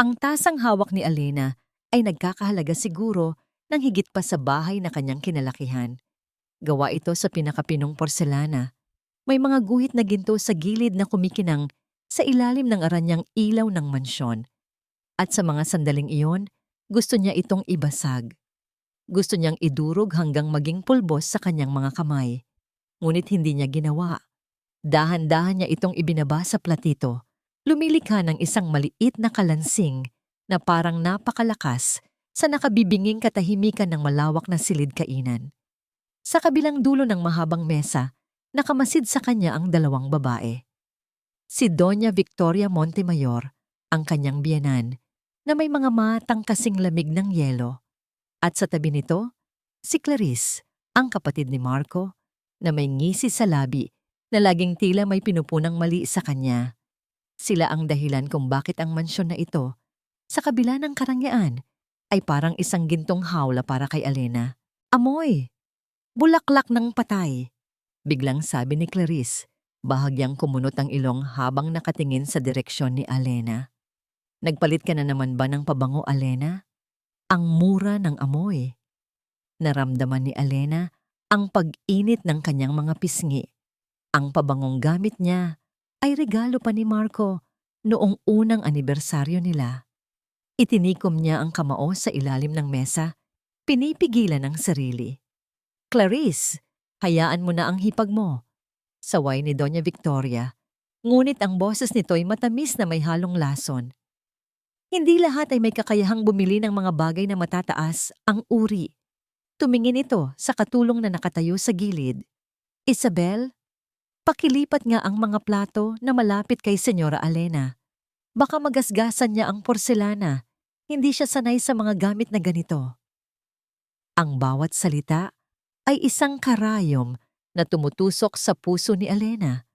Ang tasang hawak ni Alena ay nagkakahalaga siguro ng higit pa sa bahay na kanyang kinalakihan. Gawa ito sa pinakapinong porselana. May mga guhit na ginto sa gilid na kumikinang sa ilalim ng aranyang ilaw ng mansyon. At sa mga sandaling iyon, gusto niya itong ibasag. Gusto niyang idurog hanggang maging pulbos sa kanyang mga kamay. Ngunit hindi niya ginawa. Dahan-dahan niya itong ibinaba sa platito. Lumilikha ng isang maliit na kalansing na parang napakalakas sa nakabibinging katahimikan ng malawak na silid kainan. Sa kabilang dulo ng mahabang mesa, nakamasid sa kanya ang dalawang babae. Si Doña Victoria Montemayor, ang kanyang biyenan, na may mga matang kasing lamig ng yelo. At sa tabi nito, si Clarice, ang kapatid ni Marco, na may ngisi sa labi na laging tila may pinupunang mali sa kanya. Sila ang dahilan kung bakit ang mansyon na ito, sa kabila ng karangyaan, ay parang isang gintong hawla para kay Alena. Amoy! Bulaklak ng patay! Biglang sabi ni Clarice, bahagyang kumunot ang ilong habang nakatingin sa direksyon ni Alena. Nagpalit ka na naman ba ng pabango, Alena? Ang mura ng amoy. Naramdaman ni Alena ang pag-init ng kanyang mga pisngi. Ang pabangong gamit niya ay regalo pa ni Marco noong unang anibersaryo nila. Itinikom niya ang kamao sa ilalim ng mesa, pinipigilan ang sarili. Clarice, hayaan mo na ang hipag mo. Saway ni Doña Victoria, ngunit ang boses nito'y matamis na may halong lason. Hindi lahat ay may kakayahang bumili ng mga bagay na matataas ang uri. Tumingin ito sa katulong na nakatayo sa gilid. Isabel, pakilipat nga ang mga plato na malapit kay Senyora Alena. Baka magasgasan niya ang porselana. Hindi siya sanay sa mga gamit na ganito. Ang bawat salita ay isang karayom na tumutusok sa puso ni Alena.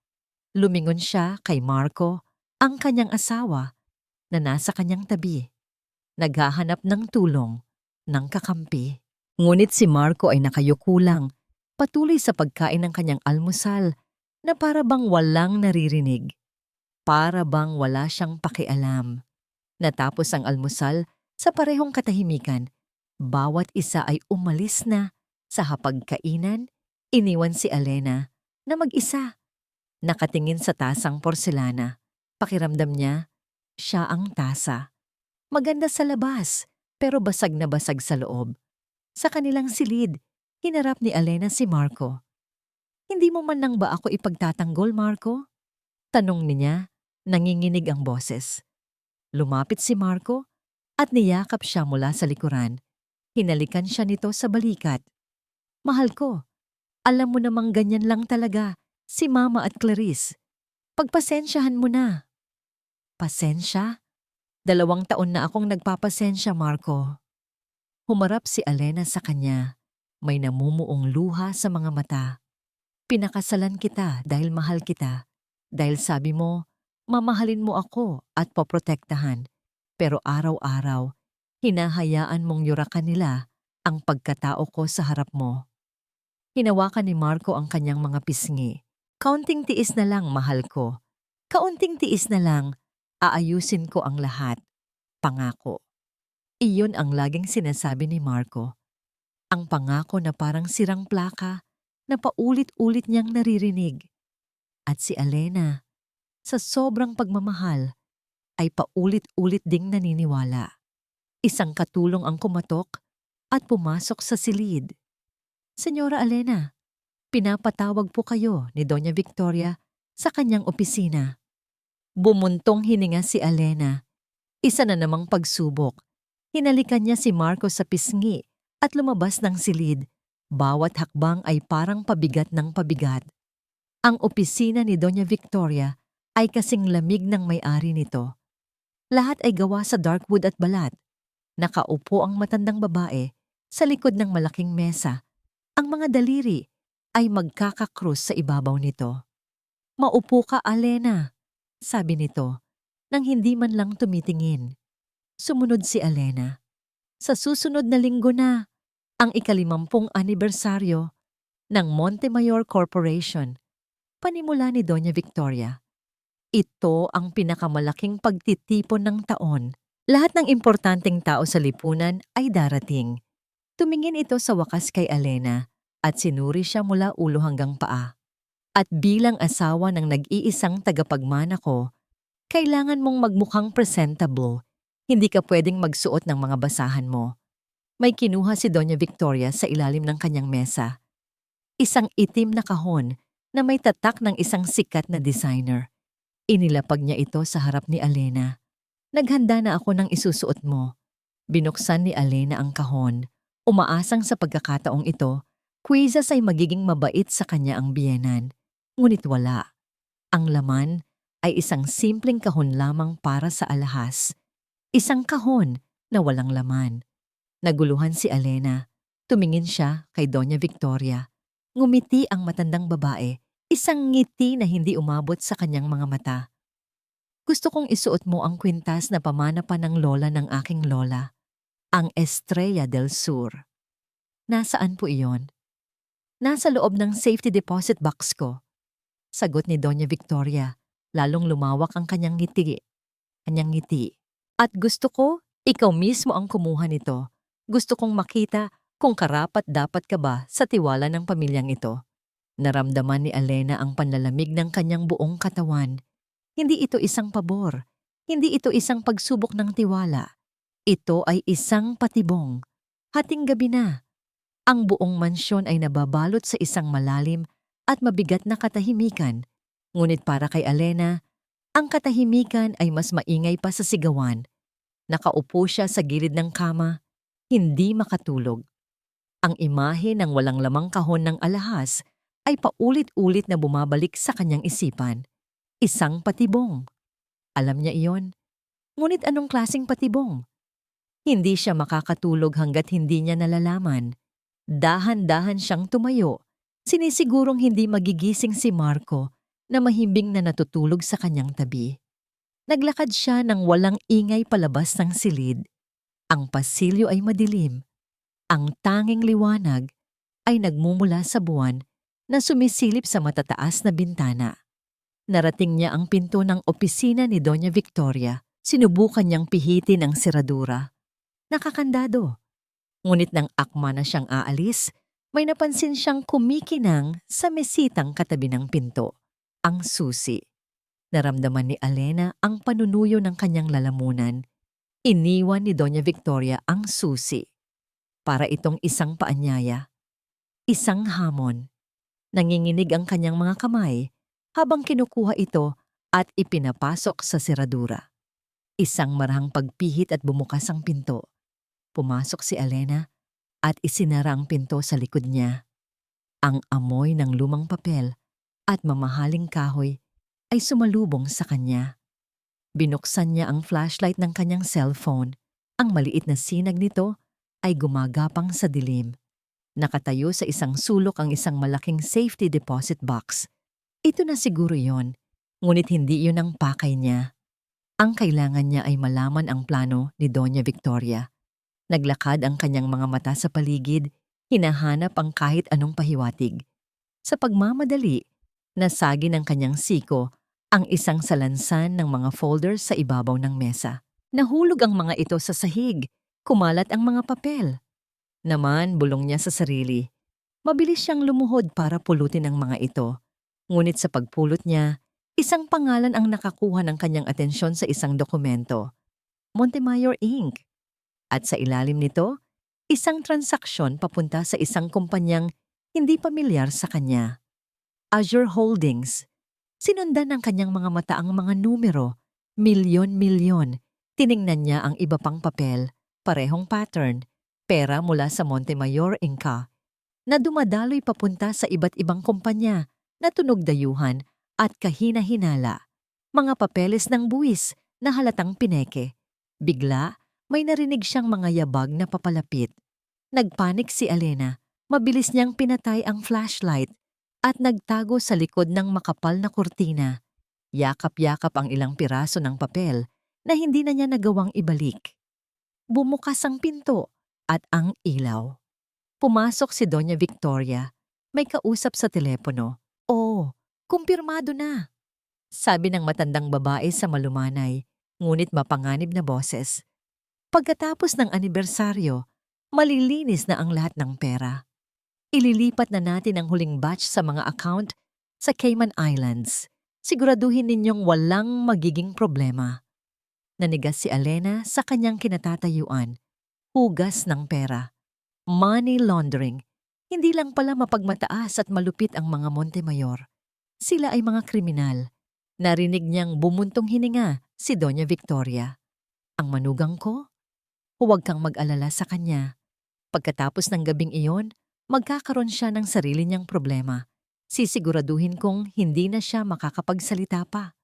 Lumingon siya kay Marco, ang kanyang asawa, na nasa kanyang tabi. Naghahanap ng tulong, ng kakampi. Ngunit si Marco ay nakayuko lang, patuloy sa pagkain ng kanyang almusal na para bang walang naririnig. Para bang wala siyang pakialam. Natapos ang almusal sa parehong katahimikan, bawat isa ay umalis na sa hapagkainan, iniwan si Alena na mag-isa. Nakatingin sa tasang porselana. Pakiramdam niya, siya ang tasa. Maganda sa labas, pero basag na basag sa loob. Sa kanilang silid, hinarap ni Alena si Marco. Hindi mo man lang ba ako ipagtatanggol, Marco? Tanong niya, nanginginig ang boses. Lumapit si Marco at niyakap siya mula sa likuran. Hinalikan siya nito sa balikat. Mahal ko, alam mo namang ganyan lang talaga si Mama at Clarice. Pagpasensyahan mo na. Pasensya? 2 taon na akong nagpapasensya, Marco. Humarap si Alena sa kanya. May namumuong luha sa mga mata. Pinakasalan kita dahil mahal kita. Dahil sabi mo, mamahalin mo ako at poprotektahan. Pero araw-araw, hinahayaan mong yurakan nila ang pagkatao ko sa harap mo. Hinawakan ni Marco ang kanyang mga pisngi. Kaunting tiis na lang, mahal ko. Kaunting tiis na lang, aayusin ko ang lahat. Pangako. Iyon ang laging sinasabi ni Marco. Ang pangako na parang sirang plaka na paulit-ulit niyang naririnig. At si Alena, sa sobrang pagmamahal, ay paulit-ulit ding naniniwala. Isang katulong ang kumatok at pumasok sa silid. Senyora Alena, pinapatawag po kayo ni Doña Victoria sa kanyang opisina. Bumuntong hininga si Alena. Isa na namang pagsubok. Hinalikan niya si Marco sa pisngi at lumabas ng silid. Bawat hakbang ay parang pabigat ng pabigat. Ang opisina ni Doña Victoria ay kasing lamig ng may-ari nito. Lahat ay gawa sa dark wood at balat. Nakaupo ang matandang babae sa likod ng malaking mesa. Ang mga daliri ay magkakakrus sa ibabaw nito. Maupo ka, Alena, sabi nito, nang hindi man lang tumitingin. Sumunod si Alena. Sa susunod na linggo na, ang 50 anibersaryo ng Montemayor Corporation, panimula ni Doña Victoria. Ito ang pinakamalaking pagtitipon ng taon. Lahat ng importanteng tao sa lipunan ay darating. Tumingin ito sa wakas kay Alena at sinuri siya mula ulo hanggang paa. At bilang asawa ng nag-iisang tagapagmana ko, kailangan mong magmukhang presentable. Hindi ka pwedeng magsuot ng mga basahan mo. May kinuha si Doña Victoria sa ilalim ng kanyang mesa. Isang itim na kahon na may tatak ng isang sikat na designer. Inilapag niya ito sa harap ni Alena. Naghanda na ako ng isusuot mo. Binuksan ni Alena ang kahon. Umaasang sa pagkakataong ito, Quizas ay magiging mabait sa kanya ang biyenan. Ngunit wala. Ang laman ay isang simpleng kahon lamang para sa alahas. Isang kahon na walang laman. Naguluhan si Alena. Tumingin siya kay Doña Victoria. Ngumiti ang matandang babae, isang ngiti na hindi umabot sa kanyang mga mata. Gusto kong isuot mo ang kwintas na pamana pa ng lola ng aking lola, ang Estrella del Sur. Nasaan po iyon? Nasa loob ng safety deposit box ko. Sagot ni Doña Victoria, lalong lumawak ang kanyang ngiti. At gusto ko, ikaw mismo ang kumuha nito. Gusto kong makita kung karapat-dapat ka ba sa tiwala ng pamilyang ito. Naramdaman ni Alena ang panlalamig ng kanyang buong katawan. Hindi ito isang pabor. Hindi ito isang pagsubok ng tiwala. Ito ay isang patibong. Hating gabi na. Ang buong mansyon ay nababalot sa isang malalim at mabigat na katahimikan. Ngunit para kay Alena, ang katahimikan ay mas maingay pa sa sigawan. Nakaupo siya sa gilid ng kama, hindi makatulog. Ang imahe ng walang lamang kahon ng alahas ay paulit-ulit na bumabalik sa kanyang isipan. Isang patibong. Alam niya iyon. Ngunit anong klaseng patibong? Hindi siya makakatulog hanggat hindi niya nalalaman. Dahan-dahan siyang tumayo. Sinisigurong hindi magigising si Marco na mahimbing na natutulog sa kanyang tabi. Naglakad siya ng walang ingay palabas ng silid. Ang pasilyo ay madilim. Ang tanging liwanag ay nagmumula sa buwan na sumisilip sa matataas na bintana. Narating niya ang pinto ng opisina ni Doña Victoria. Sinubukan niyang pihitin ang seradura. Nakakandado. Ngunit nang akma na siyang aalis, may napansin siyang kumikinang sa mesitang katabi ng pinto. Ang susi. Naramdaman ni Alena ang panunuyo ng kanyang lalamunan. Iniwan ni Doña Victoria ang susi. Para itong isang paanyaya. Isang hamon. Nanginginig ang kanyang mga kamay habang kinukuha ito at ipinapasok sa seradura. Isang marahang pagpihit at bumukas ang pinto. Pumasok si Alena at isinara ang pinto sa likod niya. Ang amoy ng lumang papel at mamahaling kahoy ay sumalubong sa kanya. Binuksan niya ang flashlight ng kanyang cellphone. Ang maliit na sinag nito ay gumagapang sa dilim. Nakatayo sa isang sulok ang isang malaking safety deposit box. Ito na siguro yon, ngunit hindi yun ang pakay niya. Ang kailangan niya ay malaman ang plano ni Doña Victoria. Naglakad ang kanyang mga mata sa paligid, hinahanap ang kahit anong pahiwatig. Sa pagmamadali, nasagi ng kanyang siko ang isang salansan ng mga folders sa ibabaw ng mesa. Nahulog ang mga ito sa sahig, kumalat ang mga papel. Naman, bulong niya sa sarili. Mabilis siyang lumuhod para pulutin ang mga ito. Ngunit sa pagpulot niya, isang pangalan ang nakakuha ng kanyang atensyon sa isang dokumento. Montemayor Inc. At sa ilalim nito, isang transaksyon papunta sa isang kumpanyang hindi pamilyar sa kanya. Azure Holdings. Sinundan ng kanyang mga mata ang mga numero, milyon-milyon. Tiningnan niya ang iba pang papel, parehong pattern, pera mula sa Montemayor Inc. na dumadaloy papunta sa iba't ibang kumpanya na tunog dayuhan at kahina-hinala. Mga papeles ng buwis na halatang pineke. Bigla, may narinig siyang mga yabag na papalapit. Nagpanik si Alena. Mabilis niyang pinatay ang flashlight at nagtago sa likod ng makapal na kurtina. Yakap-yakap ang ilang piraso ng papel na hindi na niya nagawang ibalik. Bumukas ang pinto at ang ilaw. Pumasok si Doña Victoria. May kausap sa telepono. Oh, kumpirmado na. Sabi ng matandang babae sa malumanay, ngunit mapanganib na boses. Pagkatapos ng anibersaryo, malilinis na ang lahat ng pera. Ililipat na natin ang huling batch sa mga account sa Cayman Islands. Siguraduhin ninyong walang magiging problema. Nanigas si Alena sa kanyang kinatatayuan. Hugas ng pera. Money laundering. Hindi lang pala mapagmataas at malupit ang mga Montemayor. Sila ay mga kriminal. Narinig niyang bumuntong hininga si Doña Victoria. Ang manugang ko? Huwag kang mag-alala sa kanya. Pagkatapos ng gabing iyon, magkakaroon siya ng sarili niyang problema. Sisiguraduhin kong hindi na siya makakapagsalita pa.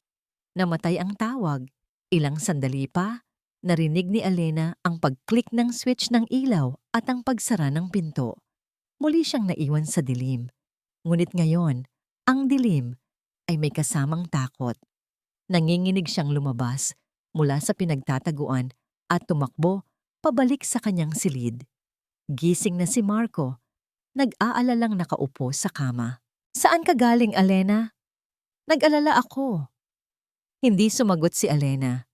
Namatay ang tawag. Ilang sandali pa, narinig ni Alena ang pag-click ng switch ng ilaw at ang pagsara ng pinto. Muli siyang naiwan sa dilim. Ngunit ngayon, ang dilim ay may kasamang takot. Nanginginig siyang lumabas mula sa pinagtataguan at tumakbo pabalik sa kanyang silid. Gising na si Marco, nag-aalalang nakaupo sa kama. Saan ka galing, Alena? Nag-alala ako. Hindi sumagot si Alena.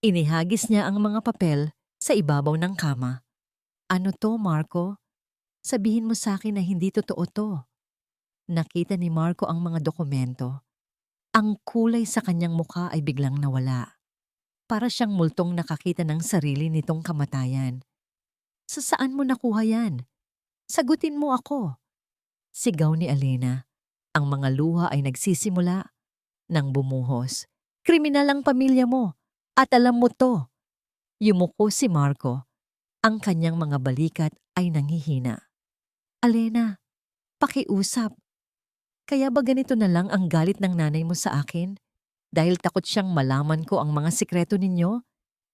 Inihagis niya ang mga papel sa ibabaw ng kama. Ano to, Marco? Sabihin mo sa akin na hindi totoo to. Nakita ni Marco ang mga dokumento. Ang kulay sa kanyang mukha ay biglang nawala. Para siyang multong nakakita ng sarili nitong kamatayan. Sa saan mo nakuha yan? Sagutin mo ako. Sigaw ni Alena. Ang mga luha ay nagsisimula nang bumuhos. Kriminal ang pamilya mo at alam mo to. Yumuko si Marco. Ang kanyang mga balikat ay nanghihina. Alena, pakiusap. Kaya ba ganito na lang ang galit ng nanay mo sa akin? Dahil takot siyang malaman ko ang mga sikreto ninyo?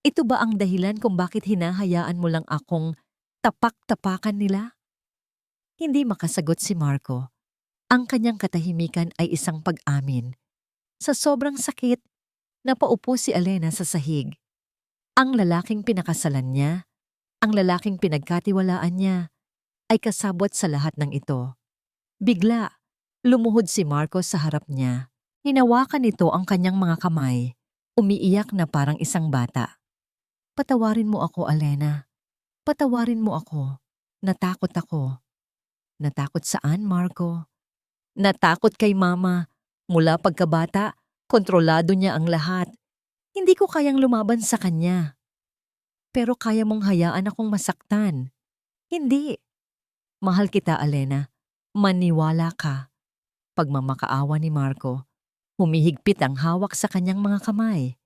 Ito ba ang dahilan kung bakit hinahayaan mo lang akong tapak-tapakan nila? Hindi makasagot si Marco. Ang kanyang katahimikan ay isang pag-amin. Sa sobrang sakit, napaupo si Alena sa sahig. Ang lalaking pinakasalan niya, ang lalaking pinagkatiwalaan niya, ay kasabwat sa lahat ng ito. Bigla, lumuhod si Marco sa harap niya. Hinawakan nito ang kanyang mga kamay, umiiyak na parang isang bata. Patawarin mo ako, Alena. Patawarin mo ako. Natakot ako. Natakot saan, Marco? Natakot kay Mama. Mula pagkabata, kontrolado niya ang lahat. Hindi ko kayang lumaban sa kanya. Pero kaya mong hayaan akong masaktan. Hindi. Mahal kita, Alena. Maniwala ka. Pagmamakaawa ni Marco, humihigpit ang hawak sa kanyang mga kamay.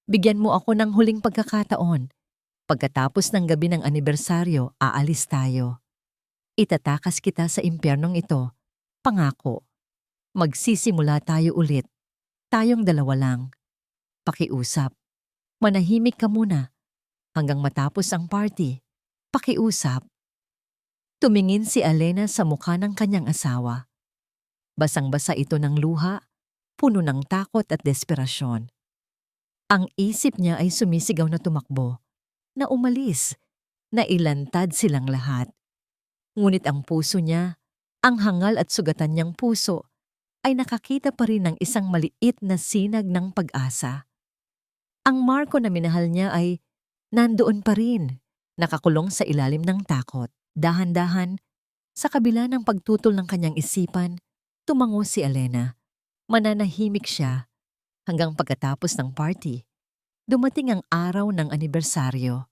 Bigyan mo ako ng huling pagkakataon. Pagkatapos ng gabi ng anibersaryo, aalis tayo. Itatakas kita sa impyernong ito. Pangako. Magsisimula tayo ulit. Tayong dalawa lang. Pakiusap. Manahimik ka muna. Hanggang matapos ang party. Pakiusap. Tumingin si Alena sa mukha ng kanyang asawa. Basang-basa ito ng luha, puno ng takot at desperasyon. Ang isip niya ay sumisigaw na tumakbo, na umalis, na ilantad silang lahat. Ngunit ang puso niya, ang hangal at sugatan niyang puso, ay nakakita pa rin ng isang maliit na sinag ng pag-asa. Ang Marco na minahal niya ay nandoon pa rin, nakakulong sa ilalim ng takot. Dahan-dahan, sa kabila ng pagtutol ng kanyang isipan, tumango si Alena. Mananahimik siya hanggang pagkatapos ng party. Dumating ang araw ng anibersaryo.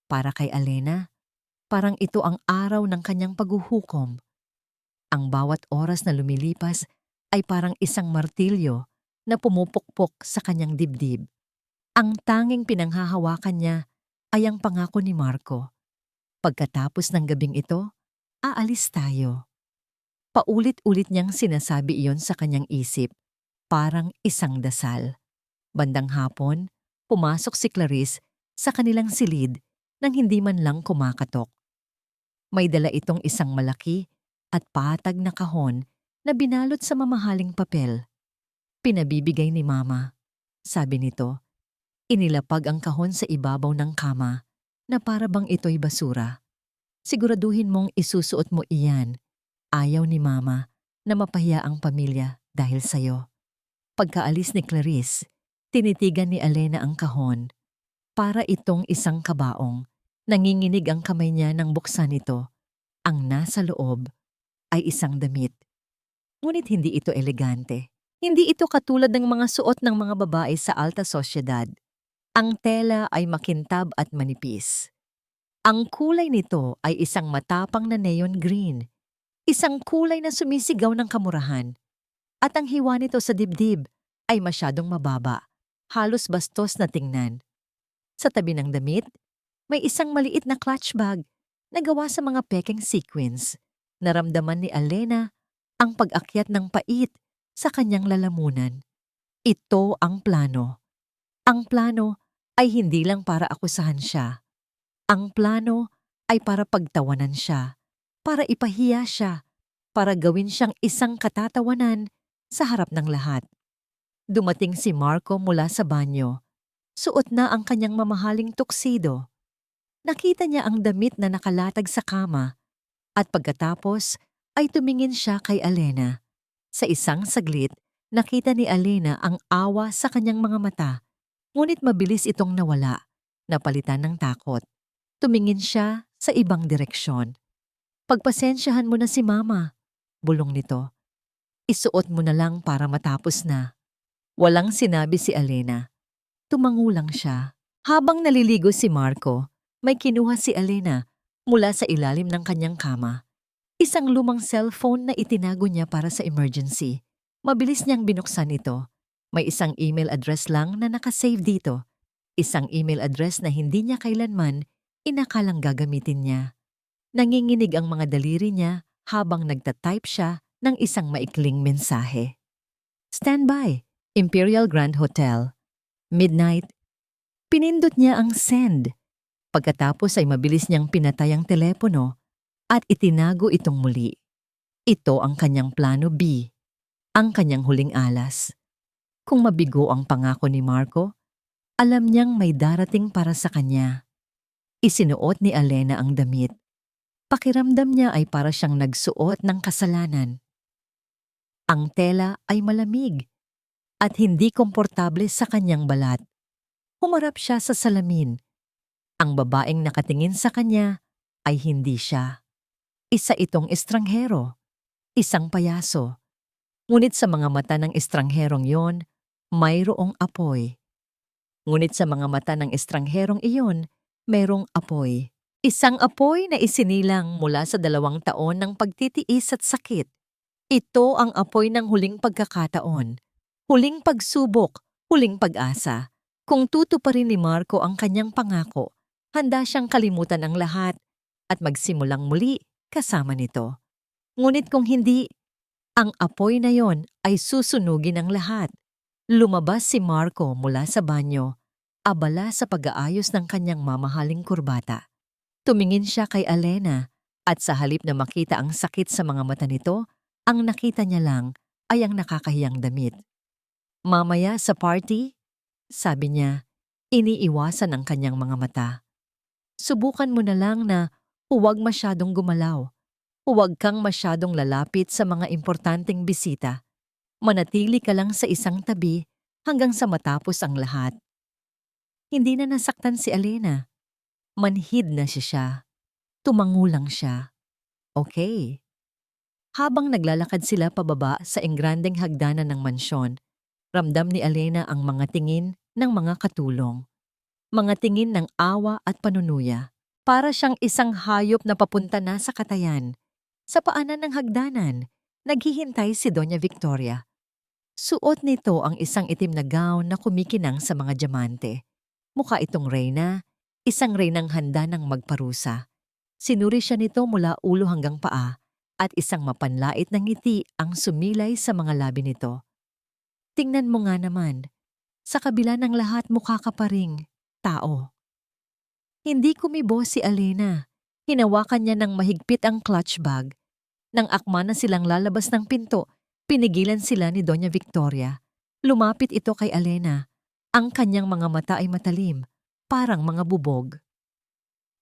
Para kay Alena, parang ito ang araw ng kanyang paghuhukom. Ang bawat oras na lumilipas ay parang isang martilyo na pumupukpok sa kanyang dibdib. Ang tanging pinanghahawakan niya ay ang pangako ni Marco. Pagkatapos ng gabing ito, aalis tayo. Paulit-ulit niyang sinasabi iyon sa kanyang isip, parang isang dasal. Bandang hapon, pumasok si Clarice sa kanilang silid nang hindi man lang kumakatok. May dala itong isang malaki at patag na kahon na binalot sa mamahaling papel. Pinabibigay ni Mama. Sabi nito, inilapag ang kahon sa ibabaw ng kama na para bang ito'y basura. Siguraduhin mong isusuot mo iyan. Ayaw ni Mama na mapahiya ang pamilya dahil sa'yo. Pagkaalis ni Clarice, tinitigan ni Alena ang kahon. Para itong isang kabaong. Nanginginig ang kamay niya nang buksan ito. Ang nasa loob ay isang damit. Ngunit hindi ito elegante. Hindi ito katulad ng mga suot ng mga babae sa alta sosyedad. Ang tela ay makintab at manipis. Ang kulay nito ay isang matapang na neon green. Isang kulay na sumisigaw ng kamurahan. At ang hiwa nito sa dibdib ay masyadong mababa, halos bastos na tingnan. Sa tabi ng damit, may isang maliit na clutch bag na gawa sa mga pekeng sequins. Naramdaman ni Alena ang pag-akyat ng pait sa kanyang lalamunan. Ito ang plano. Ang plano ay hindi lang para akusahan siya. Ang plano ay para pagtawanan siya, para ipahiya siya, para gawin siyang isang katatawanan sa harap ng lahat. Dumating si Marco mula sa banyo. Suot na ang kanyang mamahaling tuxedo. Nakita niya ang damit na nakalatag sa kama at pagkatapos ay tumingin siya kay Alena. Sa isang saglit, nakita ni Alena ang awa sa kanyang mga mata, ngunit mabilis itong nawala, napalitan ng takot. Tumingin siya sa ibang direksyon. Pagpasensyahan mo na si Mama, bulong nito. Isuot mo na lang para matapos na. Walang sinabi si Alena. Tumango lang siya. Habang naliligo si Marco, may kinuha si Alena mula sa ilalim ng kanyang kama. Isang lumang cellphone na itinago niya para sa emergency. Mabilis niyang binuksan ito. May isang email address lang na nakasave dito. Isang email address na hindi niya kailanman inakalang gagamitin niya. Nanginginig ang mga daliri niya habang nagtatype siya ng isang maikling mensahe. Standby, Imperial Grand Hotel. Midnight. Pinindot niya ang send. Pagkatapos ay mabilis niyang pinatay ang telepono at itinago itong muli. Ito ang kanyang plano B, ang kanyang huling alas. Kung mabigo ang pangako ni Marco, alam niyang may darating para sa kanya. Isinuot ni Alena ang damit. Pakiramdam niya ay para siyang nagsuot ng kasalanan. Ang tela ay malamig at hindi komportable sa kanyang balat. Humarap siya sa salamin. Ang babaeng nakatingin sa kanya ay hindi siya. Isa itong estranghero, isang payaso. Ngunit sa mga mata ng estrangherong yon, mayroong apoy. Ngunit sa mga mata ng estrangherong iyon, mayroong apoy. Isang apoy na isinilang mula sa 2 taon ng pagtitiis at sakit. Ito ang apoy ng huling pagkakataon. Huling pagsubok, huling pag-asa. Kung tutuparin ni Marco ang kanyang pangako, handa siyang kalimutan ang lahat at magsimulang muli kasama nito. Ngunit kung hindi, ang apoy na yon ay susunugin ang lahat. Lumabas si Marco mula sa banyo, abala sa pag-aayos ng kanyang mamahaling kurbata. Tumingin siya kay Alena at sa halip na makita ang sakit sa mga mata nito, ang nakita niya lang ay ang nakakahiyang damit. Mamaya sa party, sabi niya, iniiwasan ang kanyang mga mata. Subukan mo na lang na huwag masyadong gumalaw. Huwag kang masyadong lalapit sa mga importanteng bisita. Manatili ka lang sa isang tabi hanggang sa matapos ang lahat. Hindi na nasaktan si Alena. Manhid na siya. Tumango lang siya. Okay. Habang naglalakad sila pababa sa engrandeng hagdanan ng mansyon, ramdam ni Alena ang mga tingin ng mga katulong. Mga tingin ng awa at panunuya. Para siyang isang hayop na papunta na sa katayan. Sa paanan ng hagdanan, naghihintay si Doña Victoria. Suot nito ang isang itim na gown na kumikinang sa mga diamante. Mukha itong reyna, isang reynang handa ng magparusa. Sinuri siya nito mula ulo hanggang paa at isang mapanlait na ngiti ang sumilay sa mga labi nito. Tingnan mo nga naman, sa kabila ng lahat mukha ka pa ring tao. Hindi kumibo si Alena. Hinawakan niya ng mahigpit ang clutch bag. Nang akma na silang lalabas ng pinto, pinigilan sila ni Doña Victoria. Lumapit ito kay Alena. Ang kanyang mga mata ay matalim, parang mga bubog.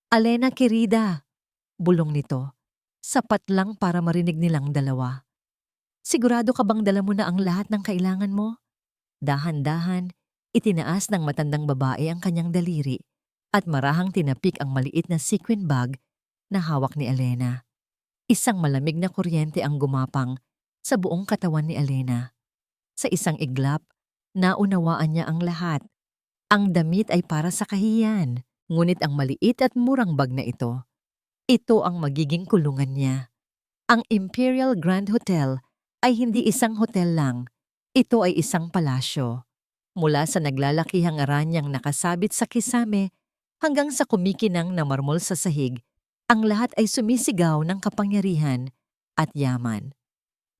Alena querida, bulong nito. Sapat lang para marinig nilang dalawa. Sigurado ka bang dala mo na ang lahat ng kailangan mo? Dahan-dahan, itinaas ng matandang babae ang kanyang daliri. at marahang tinapik ang maliit na sequin bag na hawak ni Elena. Isang malamig na kuryente ang gumapang sa buong katawan ni Elena. Sa isang iglap, naunawaan niya ang lahat. Ang damit ay para sa kahiyan, ngunit ang maliit at murang bag na ito ang magiging kulungan niya. Ang Imperial Grand Hotel ay hindi isang hotel lang. Ito ay isang palasyo. Mula sa naglalakihang aranyang nakasabit sa kisame hanggang sa kumikinang na marmol sa sahig, ang lahat ay sumisigaw ng kapangyarihan at yaman.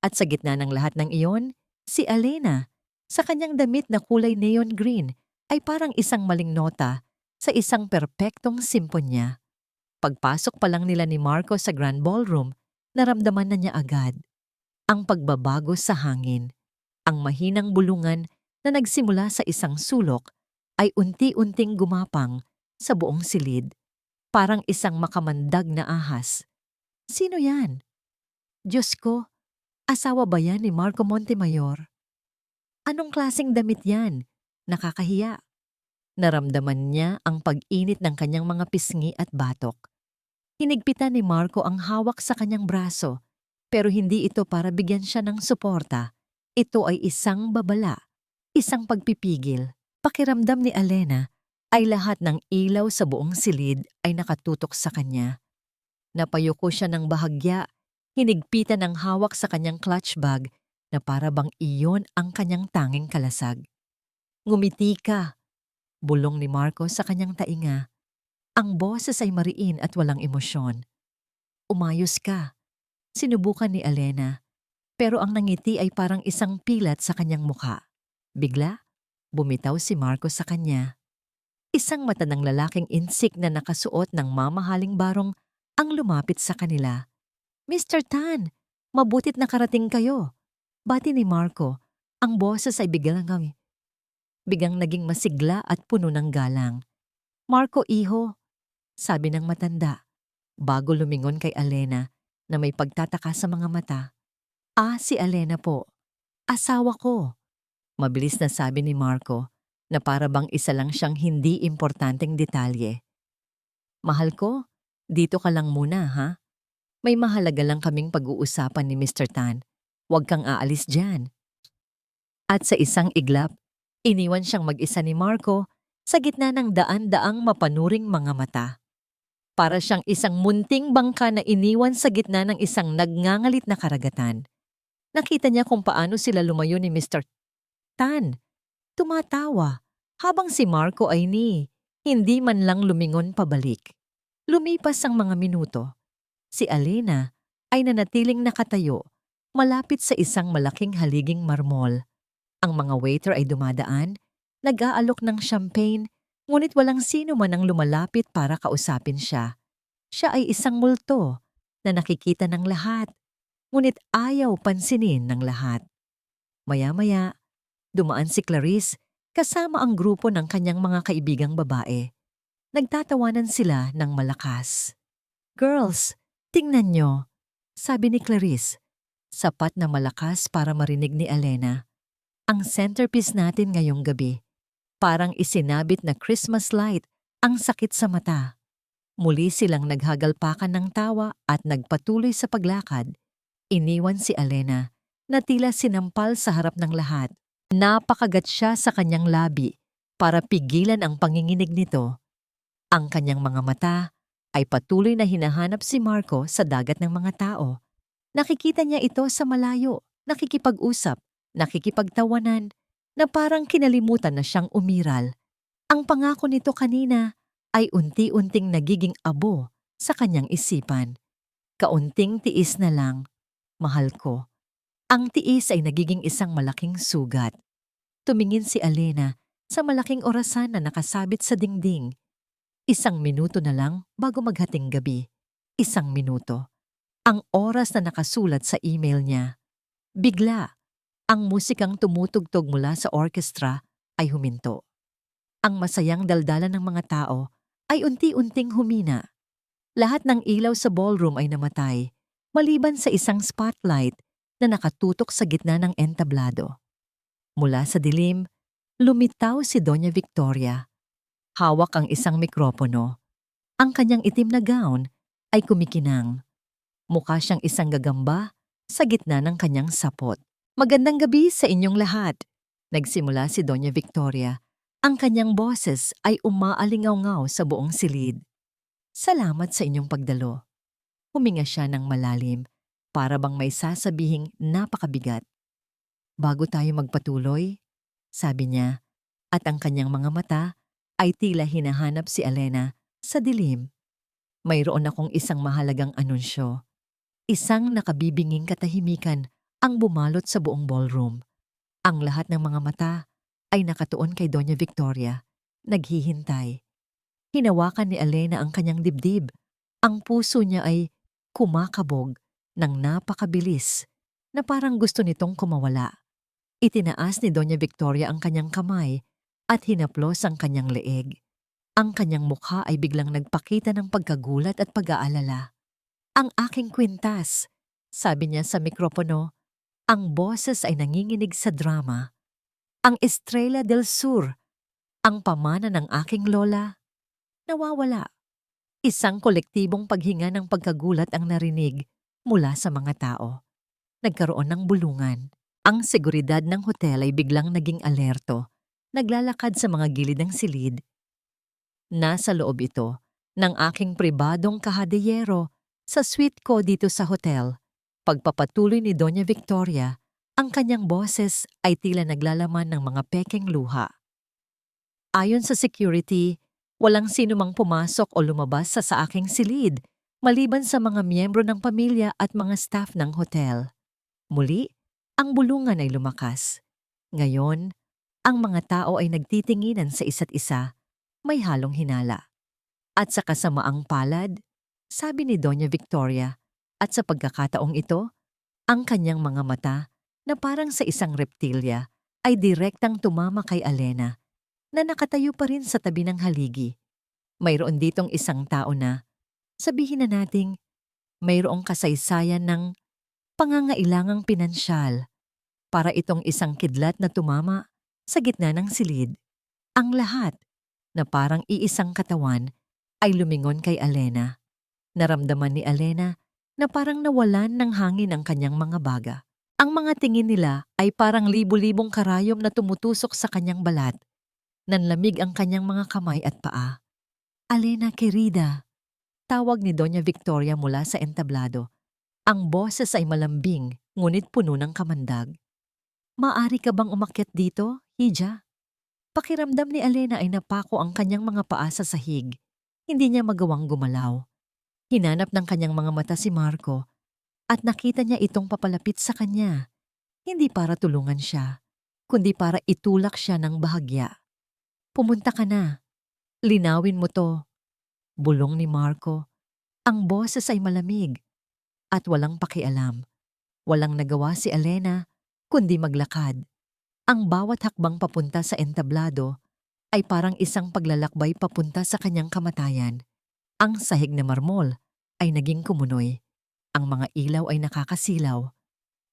At sa gitna ng lahat ng iyon, si Elena, sa kanyang damit na kulay neon green, ay parang isang maling nota sa isang perpektong simponya. Pagpasok pa lang nila ni Marco sa Grand Ballroom, naramdaman na niya agad ang pagbabago sa hangin. Ang mahinang bulungan na nagsimula sa isang sulok ay unti-unting gumapang sa buong silid, parang isang makamandag na ahas. Sino yan? Diyos ko, asawa ba yan ni Marco Montemayor? Anong klaseng damit yan? Nakakahiya. Naramdaman niya ang pag-init ng kanyang mga pisngi at batok. Hinigpitan ni Marco ang hawak sa kanyang braso, pero hindi ito para bigyan siya ng suporta. Ito ay isang babala, isang pagpipigil. Pakiramdam ni Elena ay lahat ng ilaw sa buong silid ay nakatutok sa kanya. Napayuko siya ng bahagya, hinigpitan ang hawak sa kanyang clutch bag na para bang iyon ang kanyang tanging kalasag. Ngumiti ka, bulong ni Marco sa kanyang tainga. Ang boses ay mariin at walang emosyon. Umayos ka, sinubukan ni Elena, pero ang nangiti ay parang isang pilat sa kanyang mukha. Bigla, bumitaw si Marco sa kanya. Isang matandang lalaking insik na nakasuot ng mamahaling barong ang lumapit sa kanila. Mr. Tan, mabutit nakarating kayo. Bati ni Marco, ang boses ay biglang naging masigla at puno ng galang. Marco, iho, sabi ng matanda, bago lumingon kay Elena na may pagtataka sa mga mata. Ah, si Elena po. Asawa ko. Mabilis na sabi ni Marco na para bang isa lang siyang hindi importanteng detalye. Mahal ko, dito ka lang muna ha? May mahalaga lang kaming pag-uusapan ni Mr. Tan. Huwag kang aalis dyan. At sa isang iglap, iniwan siyang mag-isa ni Marco sa gitna ng daan-daang mapanuring mga mata. Para siyang isang munting bangka na iniwan sa gitna ng isang nagngangalit na karagatan. Nakita niya kung paano sila lumayo ni Mr. Tan. Tumatawa, habang si Marco ay hindi man lang lumingon pabalik. Lumipas ang mga minuto. Si Elena ay nanatiling nakatayo, malapit sa isang malaking haliging marmol. Ang mga waiter ay dumadaan, nag-aalok ng champagne, ngunit walang sino man ang lumalapit para kausapin siya. Siya ay isang multo na nakikita ng lahat, ngunit ayaw pansinin ng lahat. Maya-maya, dumaan si Clarice kasama ang grupo ng kanyang mga kaibigang babae. Nagtatawanan sila ng malakas. Girls, tingnan nyo, sabi ni Clarice, sapat na malakas para marinig ni Elena. Ang centerpiece natin ngayong gabi. Parang isinabit na Christmas light, ang sakit sa mata. Muli silang naghagalpakan ng tawa at nagpatuloy sa paglakad. Iniwan si Elena na tila sinampal sa harap ng lahat. Napakagat siya sa kanyang labi para pigilan ang panginginig nito. Ang kanyang mga mata ay patuloy na hinahanap si Marco sa dagat ng mga tao. Nakikita niya ito sa malayo, nakikipag-usap, nakikipagtawanan, na parang kinalimutan na siyang umiral. Ang pangako nito kanina ay unti-unting nagiging abo sa kanyang isipan. Kaunting tiis na lang, mahal ko. Ang tiis ay nagiging isang malaking sugat. Tumingin si Elena sa malaking orasan na nakasabit sa dingding. 1 minuto na lang bago maghating gabi. 1 minuto. Ang oras na nakasulat sa email niya. Bigla, ang musikang tumutugtog mula sa orkestra ay huminto. Ang masayang daldalan ng mga tao ay unti-unting humina. Lahat ng ilaw sa ballroom ay namatay, maliban sa isang spotlight na nakatutok sa gitna ng entablado. Mula sa dilim, lumitaw si Doña Victoria. Hawak ang isang mikropono. Ang kanyang itim na gown ay kumikinang. Mukha siyang isang gagamba sa gitna ng kanyang sapot. Magandang gabi sa inyong lahat. Nagsimula si Doña Victoria. Ang kanyang boses ay umaalingaw-ngaw sa buong silid. Salamat sa inyong pagdalo. Huminga siya ng malalim para bang may sasabihing napakabigat. Bago tayo magpatuloy, sabi niya, at ang kanyang mga mata ay tila hinahanap si Elena sa dilim. Mayroon akong isang mahalagang anunsyo. Isang nakabibinging katahimikan ang bumalot sa buong ballroom. Ang lahat ng mga mata ay nakatuon kay Doña Victoria, naghihintay. Hinawakan ni Elena ang kanyang dibdib. Ang puso niya ay kumakabog ng napakabilis na parang gusto nitong kumawala. Itinaas ni Doña Victoria ang kanyang kamay at hinaplos ang kanyang leeg. Ang kanyang mukha ay biglang nagpakita ng pagkagulat at pag-aalala. Ang aking kwintas, sabi niya sa mikropono. Ang boses ay nanginginig sa drama. Ang Estrella del Sur, ang pamana ng aking lola, nawawala. Isang kolektibong paghinga ng pagkagulat ang narinig mula sa mga tao. Nagkaroon ng bulungan. Ang seguridad ng hotel ay biglang naging alerto. Naglalakad sa mga gilid ng silid. Nasa loob ito ng aking pribadong kahadiyero sa suite ko dito sa hotel. Pagpapatuloy ni Doña Victoria, ang kanyang boses ay tila naglalaman ng mga pekeng luha. Ayon sa security, walang sino mang pumasok o lumabas sa aking silid, maliban sa mga miyembro ng pamilya at mga staff ng hotel. Muli, ang bulungan ay lumakas. Ngayon, ang mga tao ay nagtitinginan sa isa't isa, may halong hinala. At sa kasamaang palad, sabi ni Doña Victoria, at sa pagkakataong ito, ang kanyang mga mata na parang sa isang reptilya ay direktang tumama kay Elena na nakatayo pa rin sa tabi ng haligi. Mayroon ditong isang tao na, sabihin na nating, mayroong kasaysayan ng pangangailangang pinansyal para itong isang kidlat na tumama sa gitna ng silid. Ang lahat na parang iisang katawan ay lumingon kay Elena. Naramdaman ni Elena na parang nawalan ng hangin ang kanyang mga baga. Ang mga tingin nila ay parang libu-libong karayom na tumutusok sa kanyang balat. Nanlamig ang kanyang mga kamay at paa. Elena querida, tawag ni Doña Victoria mula sa entablado. Ang boses ay malambing, ngunit puno ng kamandag. Maaari ka bang umakyat dito, Hija? Pakiramdam ni Elena ay napako ang kanyang mga paa sa sahig. Hindi niya magawang gumalaw. Hinanap ng kanyang mga mata si Marco at nakita niya itong papalapit sa kanya. Hindi para tulungan siya, kundi para itulak siya ng bahagya. Pumunta ka na. Linawin mo to. Bulong ni Marco. Ang boses ay malamig at walang pakialam. Walang nagawa si Elena kundi maglakad. Ang bawat hakbang papunta sa entablado ay parang isang paglalakbay papunta sa kanyang kamatayan. Ang sahig na marmol ay naging kumunoy. Ang mga ilaw ay nakakasilaw.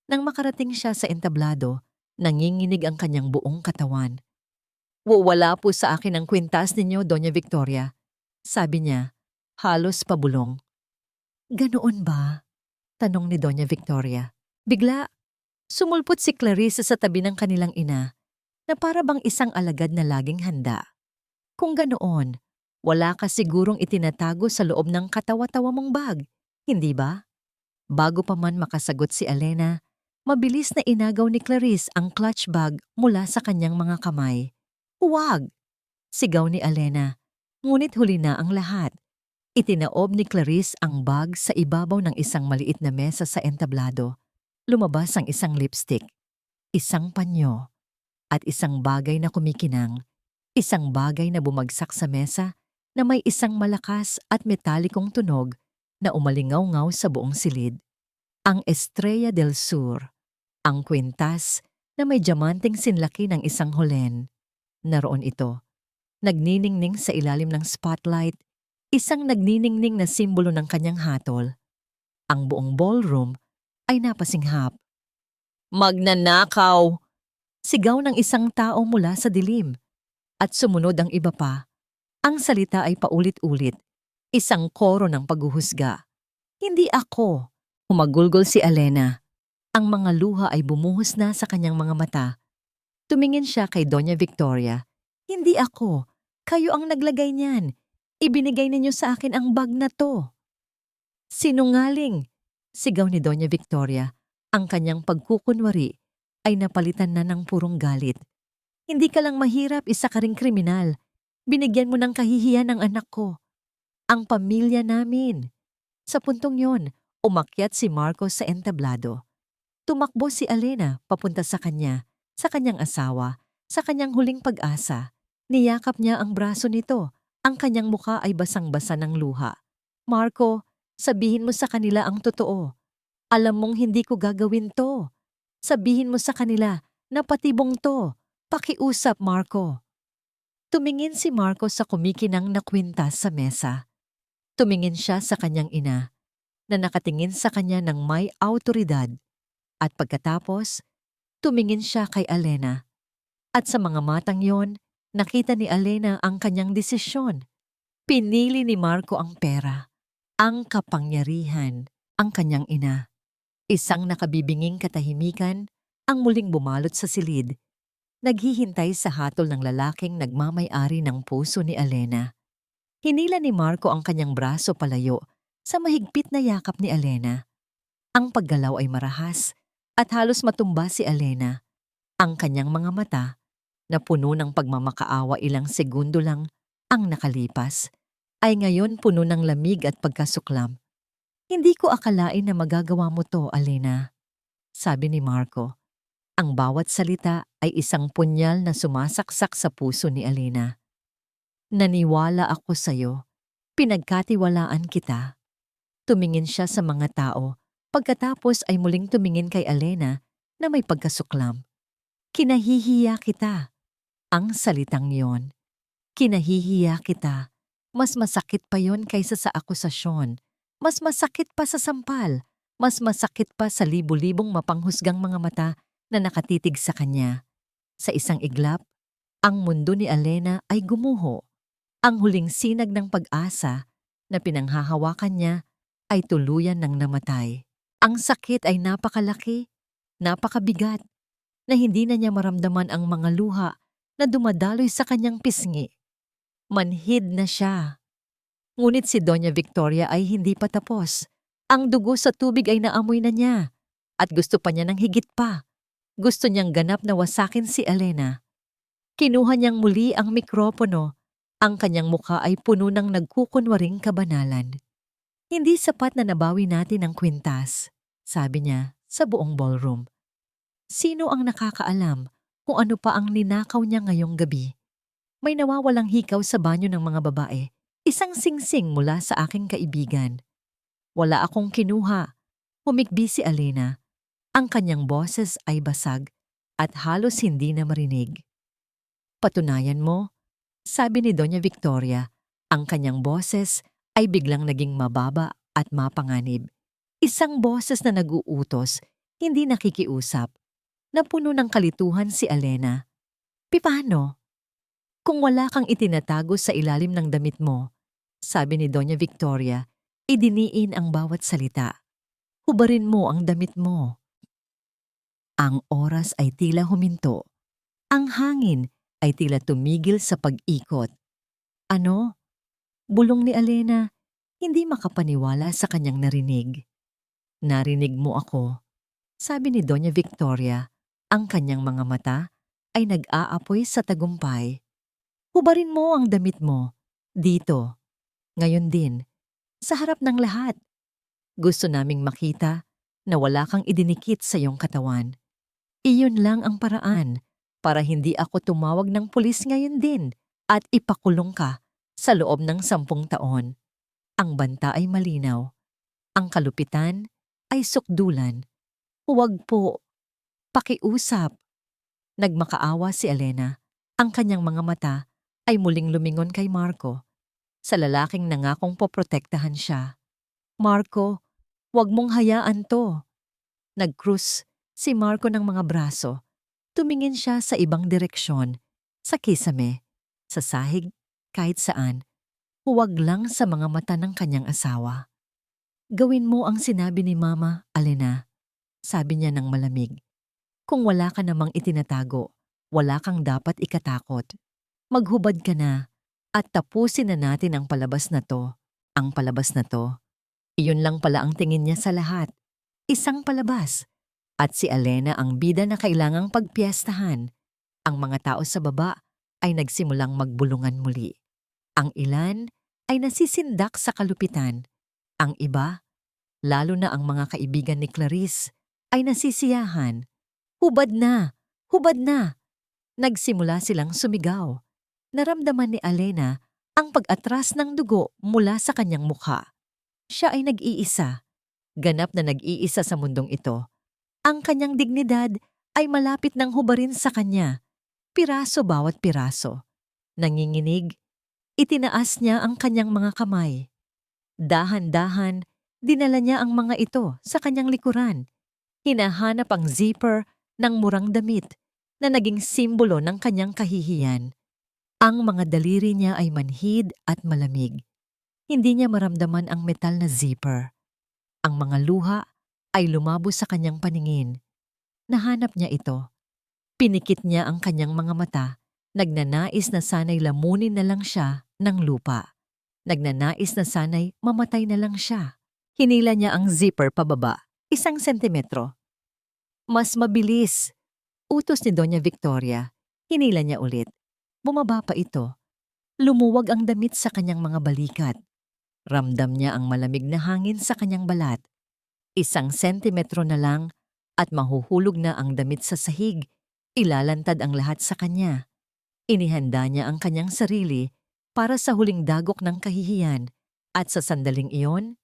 Nang makarating siya sa entablado, nanginginig ang kanyang buong katawan. Wala po sa akin ang kwintas ninyo, Doña Victoria. Sabi niya, halos pabulong. Ganoon ba? Tanong ni Doña Victoria. Bigla, sumulpot si Clarice sa tabi ng kanilang ina na para bang isang alagad na laging handa. Kung ganoon, wala ka sigurong itinatago sa loob ng katawa-tawa mong bag, hindi ba? Bago pa man makasagot si Elena, mabilis na inagaw ni Clarice ang clutch bag mula sa kanyang mga kamay. Huwag! Sigaw ni Elena, ngunit huli na ang lahat. Itinaob ni Clarice ang bag sa ibabaw ng isang maliit na mesa sa entablado. Lumabas ang isang lipstick, isang panyo, at isang bagay na kumikinang, isang bagay na bumagsak sa mesa na may isang malakas at metalikong tunog na umalingaw-ngaw sa buong silid. Ang Estrella del Sur, ang kwintas na may diamanting sinlaki ng isang holen. Naroon ito, nagniningning sa ilalim ng spotlight, isang nagniningning na simbolo ng kanyang hatol. Ang buong ballroom ay napasinghap. Magnanakaw! Sigaw ng isang tao mula sa dilim, at sumunod ang iba pa. Ang salita ay paulit-ulit, isang koro ng paghuhusga. Hindi ako. Humagulgol si Elena. Ang mga luha ay bumuhos na sa kanyang mga mata. Tumingin siya kay Doña Victoria. Hindi ako. Kayo ang naglagay niyan. Ibinigay ninyo sa akin ang bag na to. Sinungaling! Sigaw ni Doña Victoria. Ang kanyang pagkukunwari ay napalitan na ng purong galit. Hindi ka lang mahirap, isa ka ring kriminal. Binigyan mo ng kahihiyan ang anak ko. Ang pamilya namin. Sa puntong yon, umakyat si Marcos sa entablado. Tumakbo si Elena papunta sa kanya, sa kanyang asawa, sa kanyang huling pag-asa. Niyakap niya ang braso nito. Ang kanyang muka ay basang-basa ng luha. Marco, sabihin mo sa kanila ang totoo. Alam mong hindi ko gagawin to. Sabihin mo sa kanila na patibong to. Pakiusap, Marco. Tumingin si Marco sa kumikinang na kwintas sa mesa. Tumingin siya sa kanyang ina, na nakatingin sa kanya ng may awtoridad. At pagkatapos, tumingin siya kay Elena. At sa mga matang yon, nakita ni Elena ang kanyang desisyon. Pinili ni Marco ang pera, ang kapangyarihan, ang kanyang ina. Isang nakabibinging katahimikan ang muling bumalot sa silid. Naghihintay sa hatol ng lalaking nagmamay-ari ng puso ni Elena. Hinila ni Marco ang kanyang braso palayo sa mahigpit na yakap ni Elena. Ang paggalaw ay marahas at halos matumba si Elena. Ang kanyang mga mata, na puno ng pagmamakaawa ilang segundo lang ang nakalipas, ay ngayon puno ng lamig at pagkasuklam. Hindi ko akalain na magagawa mo to, Elena, sabi ni Marco. Ang bawat salita ay isang punyal na sumasaksak sa puso ni Elena. Naniwala ako sa'yo. Pinagkatiwalaan kita. Tumingin siya sa mga tao, pagkatapos ay muling tumingin kay Elena na may pagkasuklam. Kinahihiya kita. Ang salitang yon. Kinahihiya kita. Mas masakit pa yon kaysa sa akusasyon. Mas masakit pa sa sampal. Mas masakit pa sa libu-libong mapanghusgang mga mata na nakatitig sa kanya. Sa isang iglap, ang mundo ni Elena ay gumuho. Ang huling sinag ng pag-asa na pinanghahawakan niya ay tuluyan ng namatay. Ang sakit ay napakalaki, napakabigat, na hindi na niya maramdaman ang mga luha na dumadaloy sa kanyang pisngi. Manhid na siya. Ngunit si Doña Victoria ay hindi pa tapos. Ang dugo sa tubig ay naamoy na niya at gusto pa niya ng higit pa. Gusto niyang ganap na wasakin si Elena. Kinuha niyang muli ang mikropono. Ang kanyang mukha ay puno ng nagkukunwaring kabanalan. Hindi sapat na nabawi natin ang kwintas, sabi niya sa buong ballroom. Sino ang nakakaalam kung ano pa ang ninakaw niya ngayong gabi? May nawawalang hikaw sa banyo ng mga babae. Isang singsing mula sa aking kaibigan. Wala akong kinuha. Humikbi si Elena. Ang kanyang boses ay basag at halos hindi na marinig. Patunayan mo, sabi ni Doña Victoria. Ang kanyang boses ay biglang naging mababa at mapanganib. Isang boses na nag-uutos, hindi nakikiusap. Napuno ng kalituhan si Elena. Paano? Kung wala kang itinatago sa ilalim ng damit mo, sabi ni Doña Victoria, idiniin ang bawat salita. Hubarin mo ang damit mo. Ang oras ay tila huminto. Ang hangin ay tila tumigil sa pag-ikot. Ano? Bulong ni Elena, hindi makapaniwala sa kanyang narinig. Narinig mo ako, sabi ni Doña Victoria. Ang kanyang mga mata ay nag-aapoy sa tagumpay. Hubarin mo ang damit mo. Dito. Ngayon din. Sa harap ng lahat. Gusto naming makita na wala kang idinikit sa iyong katawan. Iyon lang ang paraan para hindi ako tumawag ng pulis ngayon din at ipakulong ka sa loob ng 10 taon. Ang banta ay malinaw. Ang kalupitan ay sukdulan. Huwag po. Pakiusap. Nagmakaawa si Elena. Ang kanyang mga mata ay muling lumingon kay Marco. Sa lalaking nangakong poprotektahan siya. Marco, huwag mong hayaan to. Nag-cruise si Marco ng mga braso. Tumingin siya sa ibang direksyon. Sa kisame, sa sahig, kahit saan, huwag lang sa mga mata ng kanyang asawa. Gawin mo ang sinabi ni Mama, Alena, sabi niya ng malamig. Kung wala ka namang itinatago, wala kang dapat ikatakot. Maghubad ka na at tapusin na natin ang palabas na to. Ang palabas na to. Iyon lang pala ang tingin niya sa lahat. Isang palabas. At si Alena ang bida na kailangang pagpiestahan. Ang mga tao sa baba ay nagsimulang magbulungan muli. Ang ilan ay nasisindak sa kalupitan. Ang iba, lalo na ang mga kaibigan ni Clarice, ay nasisiyahan. Hubad na! Hubad na! Nagsimula silang sumigaw. Naramdaman ni Alena ang pag-atras ng dugo mula sa kanyang mukha. Siya ay nag-iisa. Ganap na nag-iisa sa mundong ito. Ang kanyang dignidad ay malapit ng hubarin sa kanya. Piraso bawat piraso. Nanginginig, itinaas niya ang kanyang mga kamay. Dahan-dahan, dinala niya ang mga ito sa kanyang likuran. Hinahanap ang zipper ng murang damit na naging simbolo ng kanyang kahihiyan. Ang mga daliri niya ay manhid at malamig. Hindi niya maramdaman ang metal na zipper. Ang mga luha ay lumabo sa kanyang paningin. Nahanap niya ito. Pinikit niya ang kanyang mga mata. Nagnanais na sana'y lamunin na lang siya ng lupa. Nagnanais na sana'y mamatay na lang siya. Hinila niya ang zipper pababa, 1 sentimetro. Mas mabilis. Utos ni Doña Victoria. Hinila niya ulit. Bumaba pa ito. Lumuwag ang damit sa kanyang mga balikat. Ramdam niya ang malamig na hangin sa kanyang balat. 1 sentimetro na lang at mahuhulog na ang damit sa sahig. Ilalantad ang lahat sa kanya. Inihanda niya ang kanyang sarili para sa huling dagok ng kahihiyan. At sa sandaling iyon,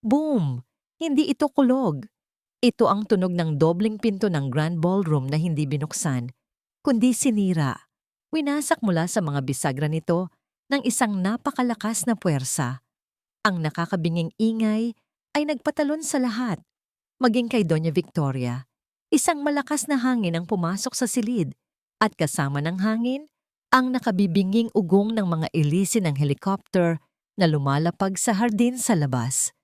boom! Hindi ito kulog. Ito ang tunog ng dobling pinto ng Grand Ballroom na hindi binuksan, kundi sinira. Winasak mula sa mga bisagra nito ng isang napakalakas na puwersa. Ang nakakabinging ingay ay nagpatalon sa lahat, maging kay Doña Victoria. Isang malakas na hangin ang pumasok sa silid at kasama ng hangin, ang nakabibinging ugong ng mga ilisin ng helicopter na lumalapag sa hardin sa labas.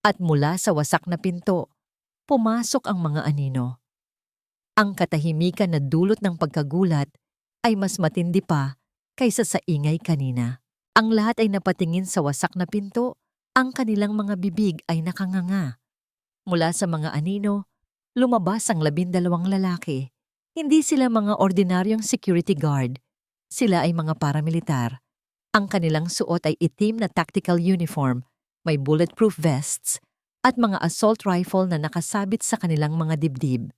At mula sa wasak na pinto, pumasok ang mga anino. Ang katahimikan na dulot ng pagkagulat ay mas matindi pa kaysa sa ingay kanina. Ang lahat ay napatingin sa wasak na pinto, ang kanilang mga bibig ay nakanganga. Mula sa mga anino, lumabas ang 12 lalaki. Hindi sila mga ordinaryong security guard. Sila ay mga paramilitar. Ang kanilang suot ay itim na tactical uniform, may bulletproof vests, at mga assault rifle na nakasabit sa kanilang mga dibdib.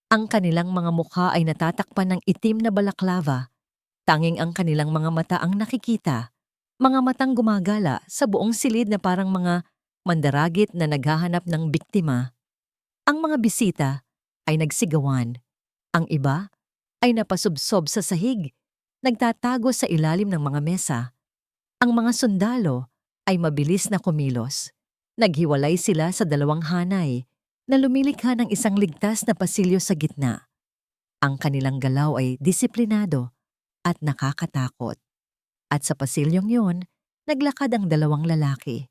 Ang kanilang mga mukha ay natatakpan ng itim na balaklava. Tanging ang kanilang mga mata ang nakikita. Mga matang gumagala sa buong silid na parang mga mandaragit na naghahanap ng biktima. Ang mga bisita ay nagsigawan. Ang iba ay napasubsob sa sahig, nagtatago sa ilalim ng mga mesa. Ang mga sundalo ay mabilis na kumilos. Naghiwalay sila sa 2 hanay na lumilikha ng isang ligtas na pasilyo sa gitna. Ang kanilang galaw ay disiplinado at nakakatakot. At sa pasilyong yun, naglakad ang 2 lalaki.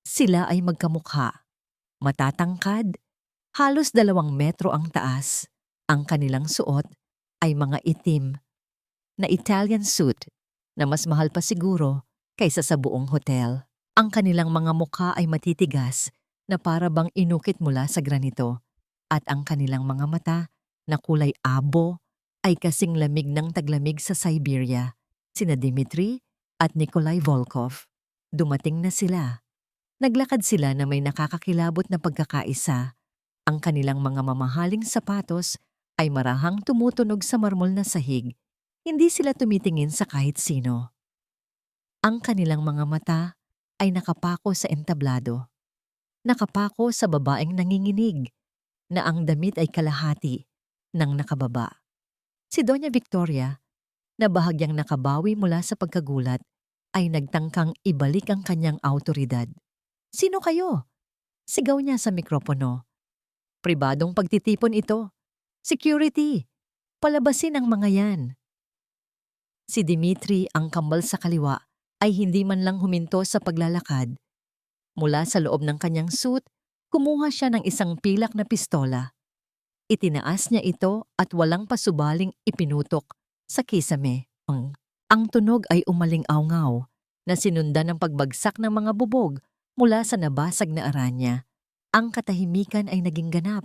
Sila ay magkamukha, matatangkad, halos 2 metro ang taas. Ang kanilang suot ay mga itim na Italian suit na mas mahal pa siguro kaysa sa buong hotel. Ang kanilang mga mukha ay matitigas na para bang inukit mula sa granito at ang kanilang mga mata na kulay abo ay kasing lamig ng taglamig sa Siberia. Sina Dmitri at Nikolai Volkov. Dumating na sila. Naglakad sila na may nakakakilabot na pagkakaisa. Ang kanilang mga mamahaling sapatos ay marahang tumutunog sa marmol na sahig. Hindi sila tumitingin sa kahit sino. Ang kanilang mga mata ay nakapako sa entablado. Nakapako sa babaeng nanginginig na ang damit ay kalahati ng nakababa. Si Doña Victoria, na bahagyang nakabawi mula sa pagkagulat, ay nagtangkang ibalik ang kanyang awtoridad. Sino kayo? Sigaw niya sa mikropono. Pribadong pagtitipon ito. Security! Palabasin ang mga yan. Si Dimitri, ang kambal sa kaliwa, ay hindi man lang huminto sa paglalakad. Mula sa loob ng kanyang suit, kumuha siya ng isang pilak na pistola. Itinaas niya ito at walang pasubaling ipinutok sa kisame. Ang tunog ay umaling-awngaw na sinundan ng pagbagsak ng mga bubog mula sa nabasag na aranya. Ang katahimikan ay naging ganap.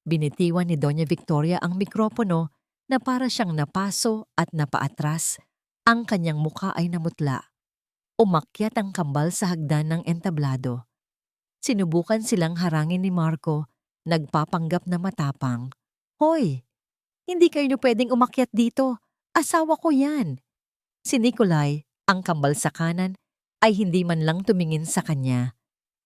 Binitiwan ni Doña Victoria ang mikropono na para siyang napaso at napaatras. Ang kanyang mukha ay namutla. Umakyat ang kambal sa hagdan ng entablado. Sinubukan silang harangin ni Marco, nagpapanggap na matapang. Hoy! Hindi kayo pwedeng umakyat dito. Asawa ko yan. Si Nikolay, ang kambal sa kanan, ay hindi man lang tumingin sa kanya.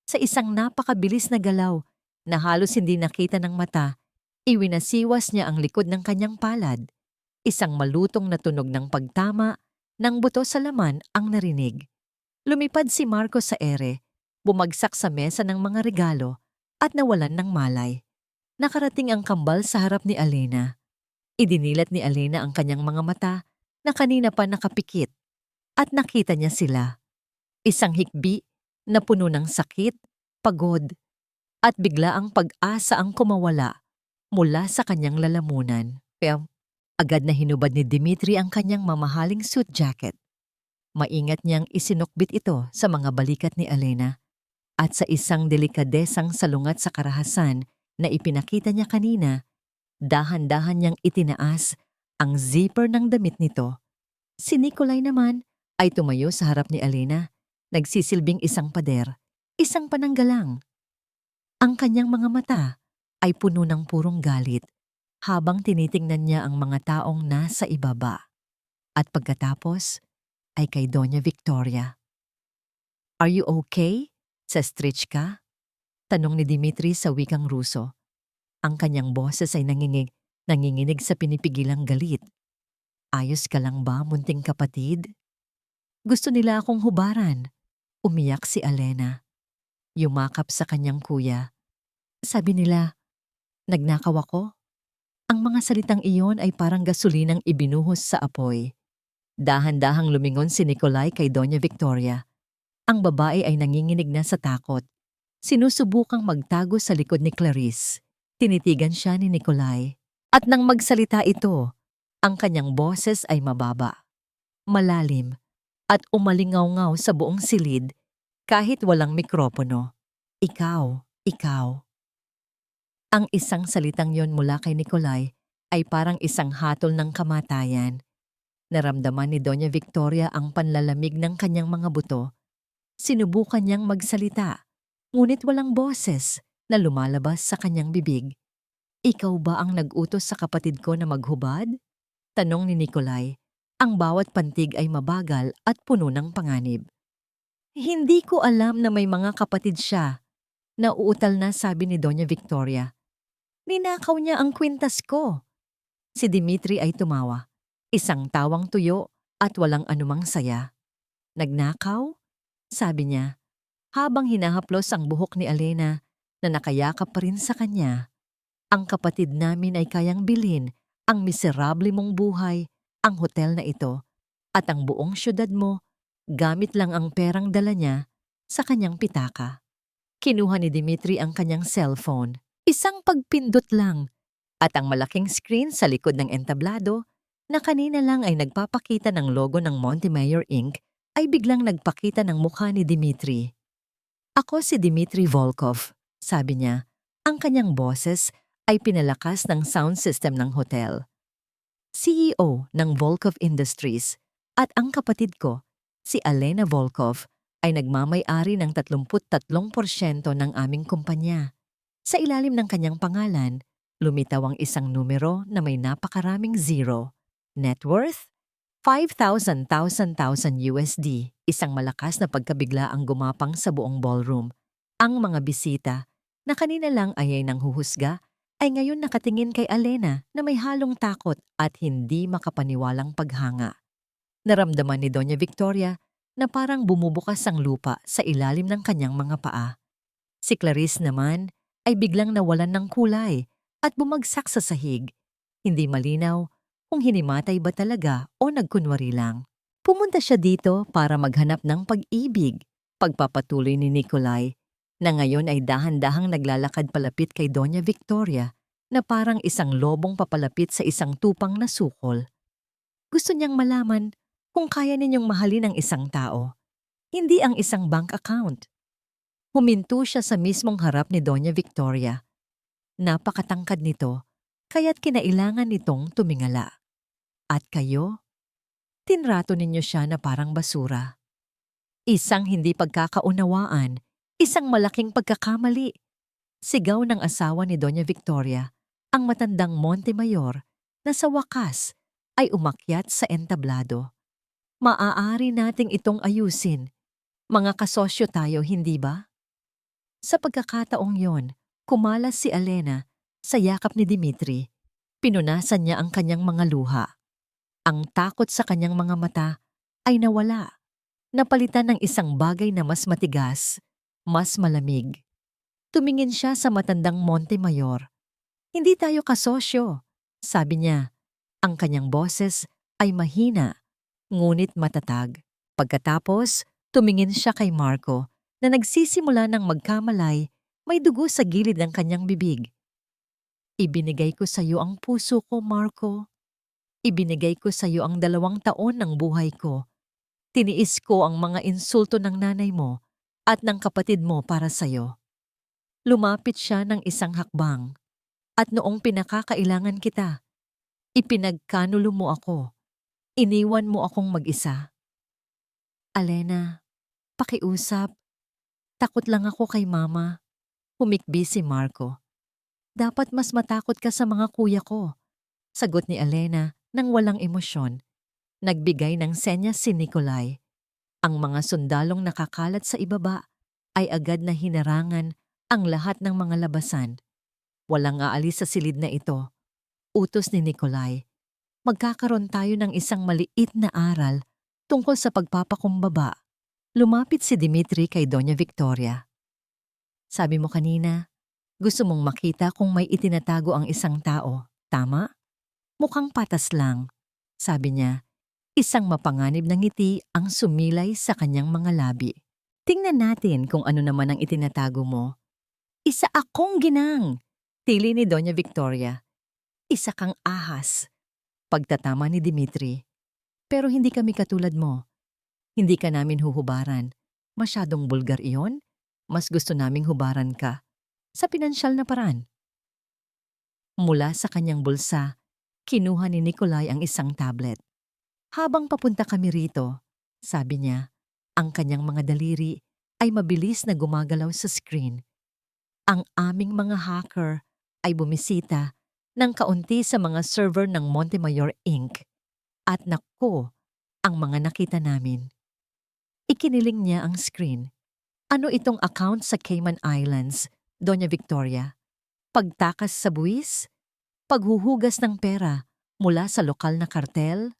Sa isang napakabilis na galaw na halos hindi nakita ng mata, iwinasiwas niya ang likod ng kanyang palad. Isang malutong na tunog ng pagtama ng buto sa laman ang narinig. Lumipad si Marco sa ere, bumagsak sa mesa ng mga regalo at nawalan ng malay. Nakarating ang kambal sa harap ni Alena. Idinilat ni Alena ang kanyang mga mata na kanina pa nakapikit at nakita niya sila. Isang hikbi na puno ng sakit, pagod, at biglaang pag-asa ang kumawala mula sa kanyang lalamunan. Kaya agad na hinubad ni Dimitri ang kanyang mamahaling suit jacket. Maingat niyang isinukbit ito sa mga balikat ni Alena at sa isang delikadesang salungat sa karahasan na ipinakita niya kanina, dahan-dahan niyang itinaas ang zipper ng damit nito. Si Nikolay naman ay tumayo sa harap ni Alena, nagsisilbing isang pader, isang pananggalang. Ang kanyang mga mata ay puno ng purong galit habang tinitingnan niya ang mga taong nasa ibaba. At pagkatapos ay kay Doña Victoria. "Are you okay, Sestrichka?" tanong ni Dimitri sa wikang Ruso. Ang kanyang boses ay nanginginig sa pinipigilang galit. "Ayos ka lang ba, munting kapatid?" "Gusto nila akong hubaran." Umiyak si Alena. Yumakap sa kanyang kuya. "Sabi nila, nagnakaw ako?" Ang mga salitang iyon ay parang gasolinang ibinuhos sa apoy. Dahan-dahang lumingon si Nikolay kay Doña Victoria. Ang babae ay nanginginig na sa takot. Sinusubukang magtago sa likod ni Clarice. Tinitigan siya ni Nikolay. At nang magsalita ito, ang kanyang boses ay mababa, malalim, at umalingaw-ngaw sa buong silid kahit walang mikropono. "Ikaw, ikaw." Ang isang salitang yon mula kay Nikolay ay parang isang hatol ng kamatayan. Naramdaman ni Doña Victoria ang panlalamig ng kanyang mga buto. Sinubukan niyang magsalita, ngunit walang boses na lumalabas sa kanyang bibig. "Ikaw ba ang nag-utos sa kapatid ko na maghubad?" tanong ni Nikolay. Ang bawat pantig ay mabagal at puno ng panganib. "Hindi ko alam na may mga kapatid siya." Nauutal na sabi ni Doña Victoria. "Ninakaw niya ang kwintas ko." Si Dimitri ay tumawa. Isang tawang tuyo at walang anumang saya. "Nagnakaw?" sabi niya, habang hinahaplos ang buhok ni Alena na nakayakap pa rin sa kanya. "Ang kapatid namin ay kayang bilhin ang miserable mong buhay, ang hotel na ito, at ang buong syudad mo, gamit lang ang perang dala niya sa kanyang pitaka." Kinuha ni Dimitri ang kanyang cellphone. Isang pagpindot lang, at ang malaking screen sa likod ng entablado na kanina lang ay nagpapakita ng logo ng Montemayor Inc. ay biglang nagpakita ng mukha ni Dimitri. "Ako si Dimitri Volkov," sabi niya. Ang kanyang boses ay pinalakas ng sound system ng hotel. "CEO ng Volkov Industries, at ang kapatid ko, si Alena Volkov, ay nagmamay-ari ng 33% ng aming kumpanya." Sa ilalim ng kanyang pangalan, lumitaw ang isang numero na may napakaraming zero. Net worth? 5,000 USD. Isang malakas na pagkabigla ang gumapang sa buong ballroom. Ang mga bisita, na kanina lang ay nanghuhusga, ay ngayon nakatingin kay Alena na may halong takot at hindi makapaniwalang paghanga. Naramdaman ni Doña Victoria na parang bumubukas ang lupa sa ilalim ng kanyang mga paa. Si Clarice naman ay biglang nawalan ng kulay at bumagsak sa sahig. Hindi malinaw kung hinimatay ba talaga o nagkunwari lang. Pumunta siya dito para maghanap ng pag-ibig, pagpapatuloy ni Nikolai, na ngayon ay dahan-dahang naglalakad palapit kay Doña Victoria na parang isang lobong papalapit sa isang tupang na sukol. Gusto niyang malaman kung kaya ninyong mahalin ang isang tao, hindi ang isang bank account. Huminto siya sa mismong harap ni Doña Victoria. Napakatangkad nito, kaya't kinailangan nitong tumingala. At kayo? Tinrato ninyo siya na parang basura. Isang hindi pagkakaunawaan, isang malaking pagkakamali. Sigaw ng asawa ni Doña Victoria, ang matandang Montemayor, na sa wakas ay umakyat sa entablado. Maaari nating itong ayusin. Mga kasosyo tayo, hindi ba? Sa pagkakataong yon, kumalas si Elena sa yakap ni Dimitri. Pinunasan niya ang kanyang mga luha. Ang takot sa kanyang mga mata ay nawala. Napalitan ng isang bagay na mas matigas, mas malamig. Tumingin siya sa matandang Montemayor. Hindi tayo kasosyo, sabi niya. Ang kanyang boses ay mahina, ngunit matatag. Pagkatapos, tumingin siya kay Marco na nagsisimula ng magkamalay, may dugo sa gilid ng kanyang bibig. Ibinigay ko sa iyo ang puso ko, Marco. Ibinigay ko sa iyo ang 2 taon ng buhay ko. Tiniis ko ang mga insulto ng nanay mo at ng kapatid mo para sa iyo. Lumapit siya ng isang hakbang. At noong pinakakailangan kita, ipinagkanulo mo ako. Iniwan mo akong mag-isa. Elena, pakiusap. Takot lang ako kay mama. Humikbi si Marco. Dapat mas matakot ka sa mga kuya ko. Sagot ni Elena nang walang emosyon. Nagbigay ng senyas si Nikolai. Ang mga sundalong nakakalat sa ibaba ay agad na hinarangan ang lahat ng mga labasan. Walang aalis sa silid na ito. Utos ni Nikolai. Magkakaroon tayo ng isang maliit na aral tungkol sa pagpapakumbaba. Lumapit si Dimitri kay Doña Victoria. Sabi mo kanina, gusto mong makita kung may itinatago ang isang tao, tama? Mukhang patas lang, sabi niya. Isang mapanganib na ngiti ang sumilay sa kanyang mga labi. Tingnan natin kung ano naman ang itinatago mo. Isa akong ginang, tili ni Doña Victoria. Isa kang ahas. Pagtatama ni Dimitri. Pero hindi kami katulad mo. Hindi ka namin huhubaran. Masyadong bulgar iyon. Mas gusto naming hubaran ka. Sa pinansyal na paraan. Mula sa kanyang bulsa, kinuha ni Nikolai ang isang tablet. Habang papunta kami rito, sabi niya, ang kanyang mga daliri ay mabilis na gumagalaw sa screen. Ang aming mga hacker ay bumisita ng kaunti sa mga server ng Montemayor Inc. At naku, ang mga nakita namin. Ikiniling niya ang screen. Ano itong account sa Cayman Islands, Doña Victoria? Pagtakas sa buwis? Paghuhugas ng pera mula sa lokal na kartel?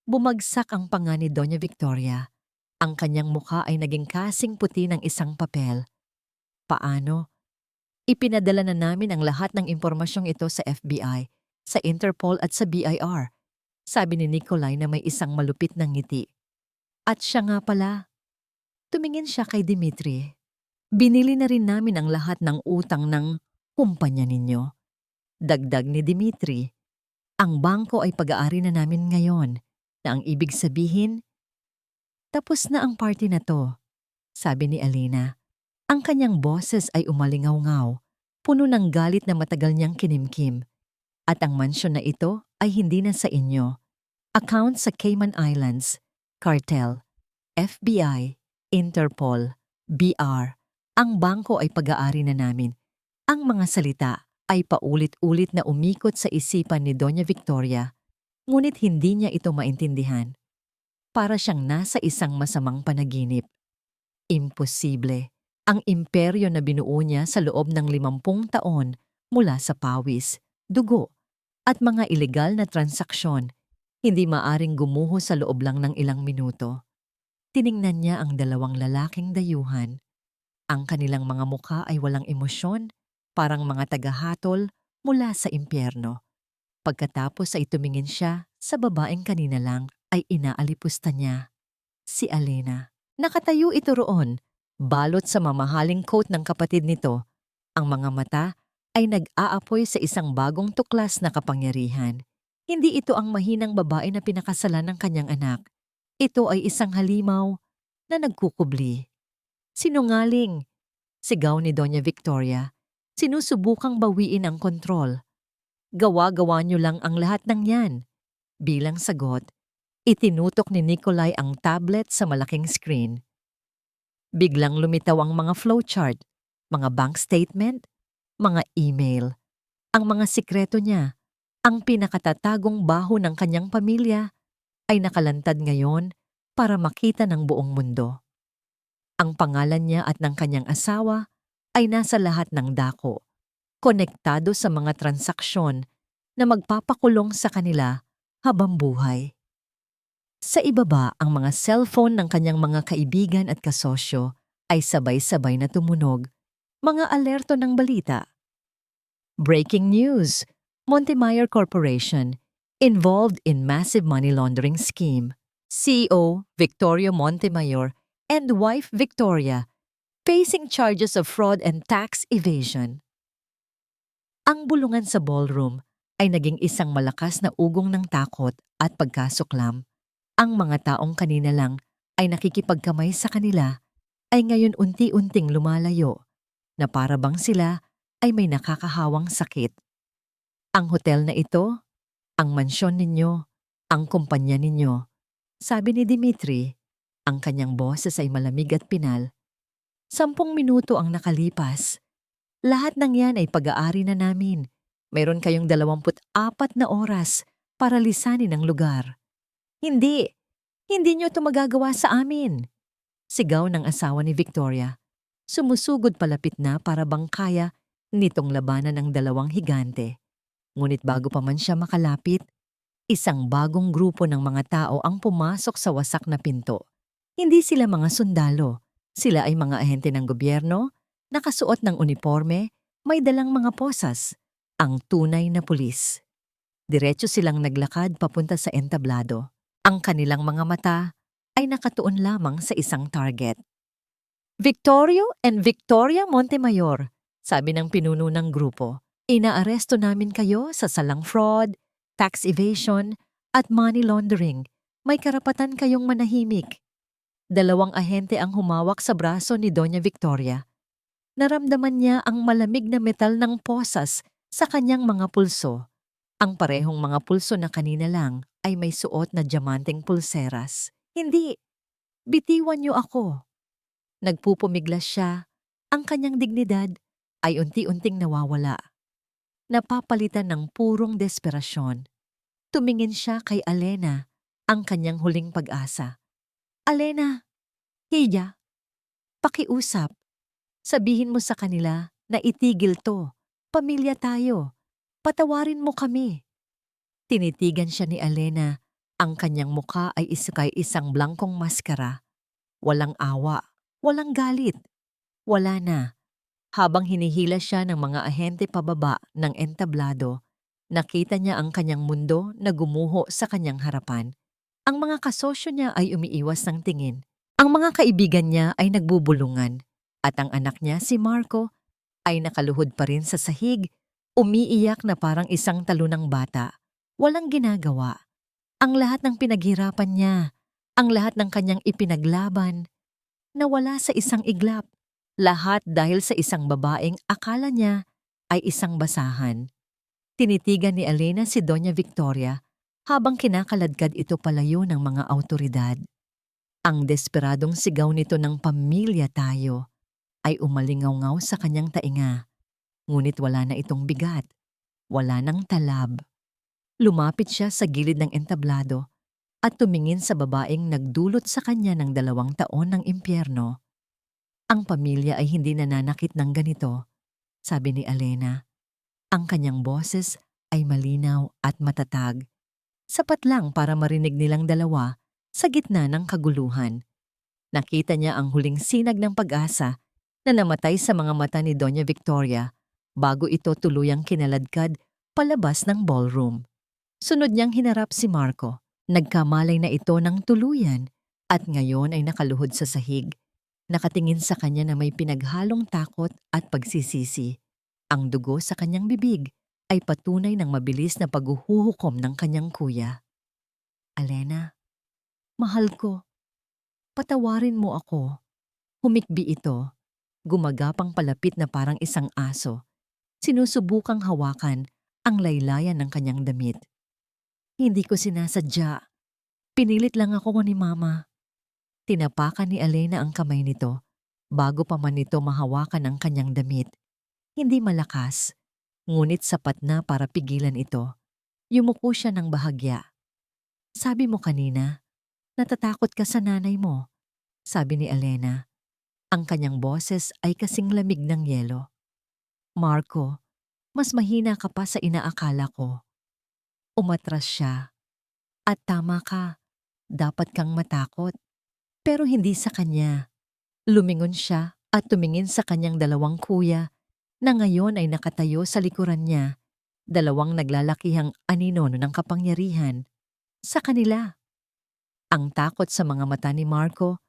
Bumagsak ang panga ni Doña Victoria. Ang kanyang mukha ay naging kasing puti ng isang papel. Paano? Ipinadala na namin ang lahat ng impormasyong ito sa FBI, sa Interpol at sa BIR, sabi ni Nikolai na may isang malupit na ngiti. At siya nga pala. Tumingin siya kay Dimitri. Binili na rin namin ang lahat ng utang ng kumpanya ninyo. Dagdag ni Dimitri, ang bangko ay pag-aari na namin ngayon, na ang ibig sabihin, tapos na ang party na to, sabi ni Elena. Ang kanyang boses ay umalingaw-ngaw, puno ng galit na matagal niyang kinimkim. At ang mansyon na ito ay hindi na sa inyo. Account sa Cayman Islands, cartel, FBI, Interpol, BR. Ang bangko ay pag-aari na namin. Ang mga salita ay paulit-ulit na umikot sa isipan ni Doña Victoria, ngunit hindi niya ito maintindihan. Para siyang nasa isang masamang panaginip. Imposible. Ang imperyo na binuo niya sa loob ng 50 taon mula sa pawis, dugo, at mga ilegal na transaksyon, hindi maaring gumuho sa loob lang ng ilang minuto. Tiningnan niya ang 2 lalaking dayuhan. Ang kanilang mga mukha ay walang emosyon, parang mga tagahatol mula sa impyerno. Pagkatapos ay tumingin siya sa babaeng kanina lang ay inaalipusta niya, si Alena. Nakatayo ito roon, balot sa mamahaling coat ng kapatid nito. Ang mga mata ay nag-aapoy sa isang bagong tuklas na kapangyarihan. Hindi ito ang mahinang babae na pinakasalan ng kanyang anak. Ito ay isang halimaw na nagkukubli. Sinungaling, sigaw ni Doña Victoria. Sinusubukang bawiin ang kontrol. Gawa-gawa niyo lang ang lahat ng yan. Bilang sagot, itinutok ni Nikolay ang tablet sa malaking screen. Biglang lumitaw ang mga flowchart, mga bank statement, mga email. Ang mga sikreto niya, ang pinakatatagong baho ng kanyang pamilya, ay nakalantad ngayon para makita ng buong mundo. Ang pangalan niya at ng kanyang asawa ay nasa lahat ng dako, konektado sa mga transaksyon na magpapakulong sa kanila habang buhay. Sa ibaba, ang mga cellphone ng kanyang mga kaibigan at kasosyo ay sabay-sabay na tumunog, mga alerto ng balita. Breaking news! Montemayor Corporation involved in massive money laundering scheme. CEO Victorio Montemayor and wife Victoria facing charges of fraud and tax evasion. Ang bulungan sa ballroom ay naging isang malakas na ugong ng takot at pagkasuklam. Ang mga taong kanina lang ay nakikipagkamay sa kanila ay ngayon unti-unting lumalayo na para bang sila ay may nakakahawang sakit. Ang hotel na ito, ang mansyon ninyo, ang kumpanya ninyo, sabi ni Dimitri, ang kanyang boses ay malamig at pinal. 10 minuto ang nakalipas. Lahat ng yan ay pag-aari na namin. Mayroon kayong 24 na oras para lisanin ang lugar. Hindi nyo ito magagawa sa amin. Sigaw ng asawa ni Victoria. Sumusugod palapit na para bang kaya nitong labanan ng 2 higante. Ngunit bago pa man siya makalapit, isang bagong grupo ng mga tao ang pumasok sa wasak na pinto. Hindi sila mga sundalo. Sila ay mga ahente ng gobyerno, nakasuot ng uniforme, may dalang mga posas, ang tunay na pulis. Diretso silang naglakad papunta sa entablado. Ang kanilang mga mata ay nakatuon lamang sa isang target. Victorio and Victoria Montemayor, sabi ng pinuno ng grupo, inaaresto namin kayo sa salang fraud, tax evasion, at money laundering. May karapatan kayong manahimik. 2 ahente ang humawak sa braso ni Doña Victoria. Naramdaman niya ang malamig na metal ng posas sa kanyang mga pulso. Ang parehong mga pulso na kanina lang ay may suot na diamanteng pulseras. Hindi, bitiwan niyo ako. Nagpupumiglas siya. Ang kanyang dignidad ay unti-unting nawawala. Napapalitan ng purong desperasyon. Tumingin siya kay Alena, ang kanyang huling pag-asa. Alena, Hiya, pakiusap. Sabihin mo sa kanila na itigil to. Pamilya tayo. Patawarin mo kami. Tinitigan siya ni Alena. Ang kanyang muka ay isang blankong maskara. Walang awa, walang galit. Wala na. Habang hinihila siya ng mga ahente pababa ng entablado, nakita niya ang kanyang mundo na gumuho sa kanyang harapan. Ang mga kasosyo niya ay umiiwas ng tingin. Ang mga kaibigan niya ay nagbubulungan. At ang anak niya, si Marco, ay nakaluhod pa rin sa sahig, umiiyak na parang isang talunang bata. Walang ginagawa. Ang lahat ng pinaghirapan niya, ang lahat ng kanyang ipinaglaban, nawala sa isang iglap. Lahat dahil sa isang babaeng akala niya ay isang basahan. Tinitigan ni Alena si Doña Victoria habang kinakaladkad ito palayo ng mga awtoridad. Ang desperadong sigaw nito ng pamilya tayo ay umalingaw-ngaw sa kanyang tainga. Ngunit wala na itong bigat. Wala nang talab. Lumapit siya sa gilid ng entablado at tumingin sa babaeng nagdulot sa kanya ng 2 taon ng impyerno. Ang pamilya ay hindi nananakit ng ganito, sabi ni Alena. Ang kanyang boses ay malinaw at matatag. Sapat lang para marinig nilang dalawa sa gitna ng kaguluhan. Nakita niya ang huling sinag ng pag-asa na namatay sa mga mata ni Doña Victoria bago ito tuluyang kinaladkad palabas ng ballroom. Sunod niyang hinarap si Marco. Nagkamalay na ito ng tuluyan at ngayon ay nakaluhod sa sahig. Nakatingin sa kanya na may pinaghalong takot at pagsisisi. Ang dugo sa kanyang bibig ay patunay ng mabilis na paghuhukom ng kanyang kuya. Alena, mahal ko, patawarin mo ako. Humikbi ito, gumagapang palapit na parang isang aso. Sinusubukang hawakan ang laylayan ng kanyang damit. Hindi ko sinasadya. Pinilit lang ako ni Mama. Tinapakan ni Alena ang kamay nito bago pa man nito mahawakan ang kanyang damit. Hindi malakas, ngunit sapat na para pigilan ito. Yumuko siya ng bahagya. Sabi mo kanina, natatakot ka sa nanay mo, sabi ni Alena. Ang kanyang boses ay kasing lamig ng yelo. Marco, mas mahina ka pa sa inaakala ko. Umatras siya. At tama ka, dapat kang matakot. Pero hindi sa kanya. Lumingon siya at tumingin sa kanyang dalawang kuya na ngayon ay nakatayo sa likuran niya, dalawang naglalakihang anino ng kapangyarihan. Sa kanila. Ang takot sa mga mata ni Marco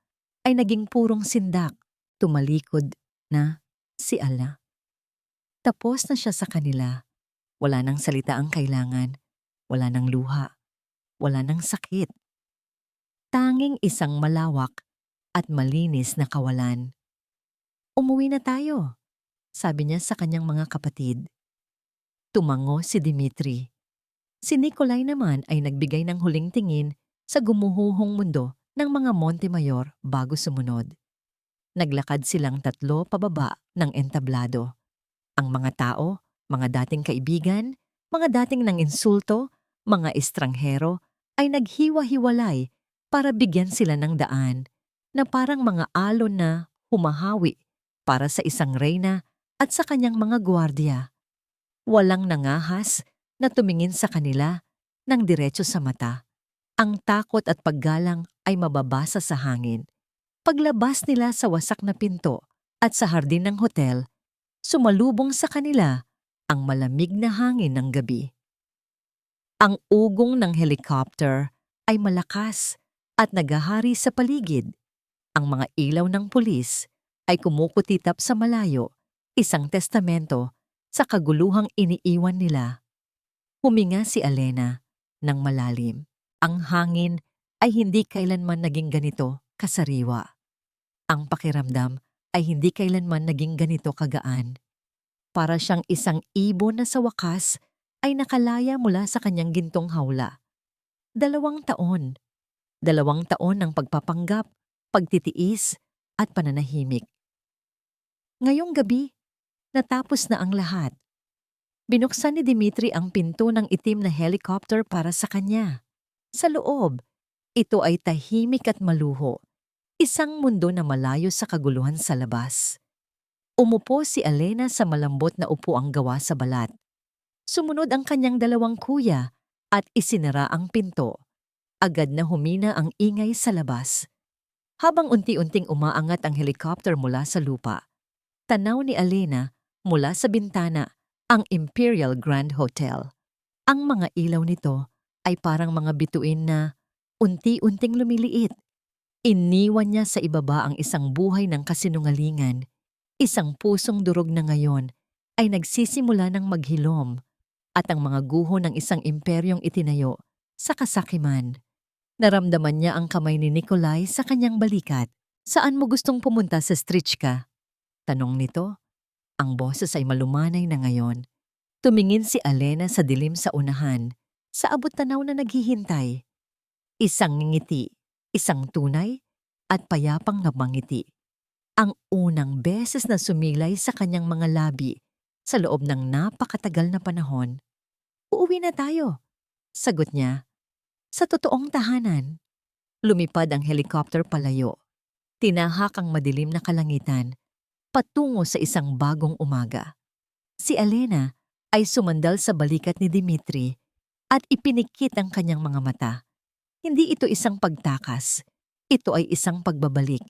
ay naging purong sindak. Tumalikod na si Ala. Tapos na siya sa kanila. Wala nang salita ang kailangan. Wala nang luha. Wala nang sakit. Tanging isang malawak at malinis na kawalan. Umuwi na tayo, sabi niya sa kanyang mga kapatid. Tumango si Dimitri. Si Nikolai naman ay nagbigay ng huling tingin sa gumuhuhong mundo ng mga Montemayor bago sumunod. Naglakad silang tatlo pababa ng entablado. Ang mga tao, mga dating kaibigan, mga dating nang insulto, mga estranghero ay naghiwa-hiwalay para bigyan sila ng daan na parang mga alon na humahawi para sa isang reyna at sa kanyang mga gwardiya. Walang nangahas na tumingin sa kanila ng diretso sa mata. Ang takot at paggalang ay mababasa sa hangin. Paglabas nila sa wasak na pinto at sa hardin ng hotel, sumalubong sa kanila ang malamig na hangin ng gabi. Ang ugong ng helicopter ay malakas at naghahari sa paligid. Ang mga ilaw ng pulis ay kumukutitap sa malayo, isang testamento sa kaguluhang iniiwan nila. Huminga si Alena ng malalim. Ang hangin ay hindi kailanman naging ganito kasariwa. Ang pakiramdam ay hindi kailanman naging ganito kagaan. Para siyang isang ibon na sa wakas ay nakalaya mula sa kanyang gintong hawla. 2 taon. 2 taon ng pagpapanggap, pagtitiis, at pananahimik. Ngayong gabi, natapos na ang lahat. Binuksan ni Dimitri ang pinto ng itim na helicopter para sa kanya. Sa loob, ito ay tahimik at maluho. Isang mundo na malayo sa kaguluhan sa labas. Umupo si Alena sa malambot na upuang gawa sa balat. Sumunod ang kanyang 2 kuya at isinara ang pinto. Agad na humina ang ingay sa labas. Habang unti-unting umaangat ang helicopter mula sa lupa, tanaw ni Alena mula sa bintana ang Imperial Grand Hotel. Ang mga ilaw nito ay parang mga bituin na unti-unting lumiliit. Iniwan niya sa ibaba ang isang buhay ng kasinungalingan, isang pusong durog na ngayon ay nagsisimula ng maghilom at ang mga guho ng isang imperyong itinayo sa kasakiman. Naramdaman niya ang kamay ni Nikolai sa kanyang balikat. Saan mo gustong pumunta sa Strichka? Tanong nito. Ang boses ay malumanay na ngayon. Tumingin si Alena sa dilim sa unahan, sa abot tanaw na naghihintay. Isang ngiti, isang tunay, at payapang ngiti. Ang unang beses na sumilay sa kanyang mga labi sa loob ng napakatagal na panahon. Uuwi na tayo, sagot niya. Sa totoong tahanan. Lumipad ang helicopter palayo. Tinahak ang madilim na kalangitan, patungo sa isang bagong umaga. Si Alena ay sumandal sa balikat ni Dimitri at ipinikit ang kanyang mga mata. Hindi ito isang pagtakas. Ito ay isang pagbabalik.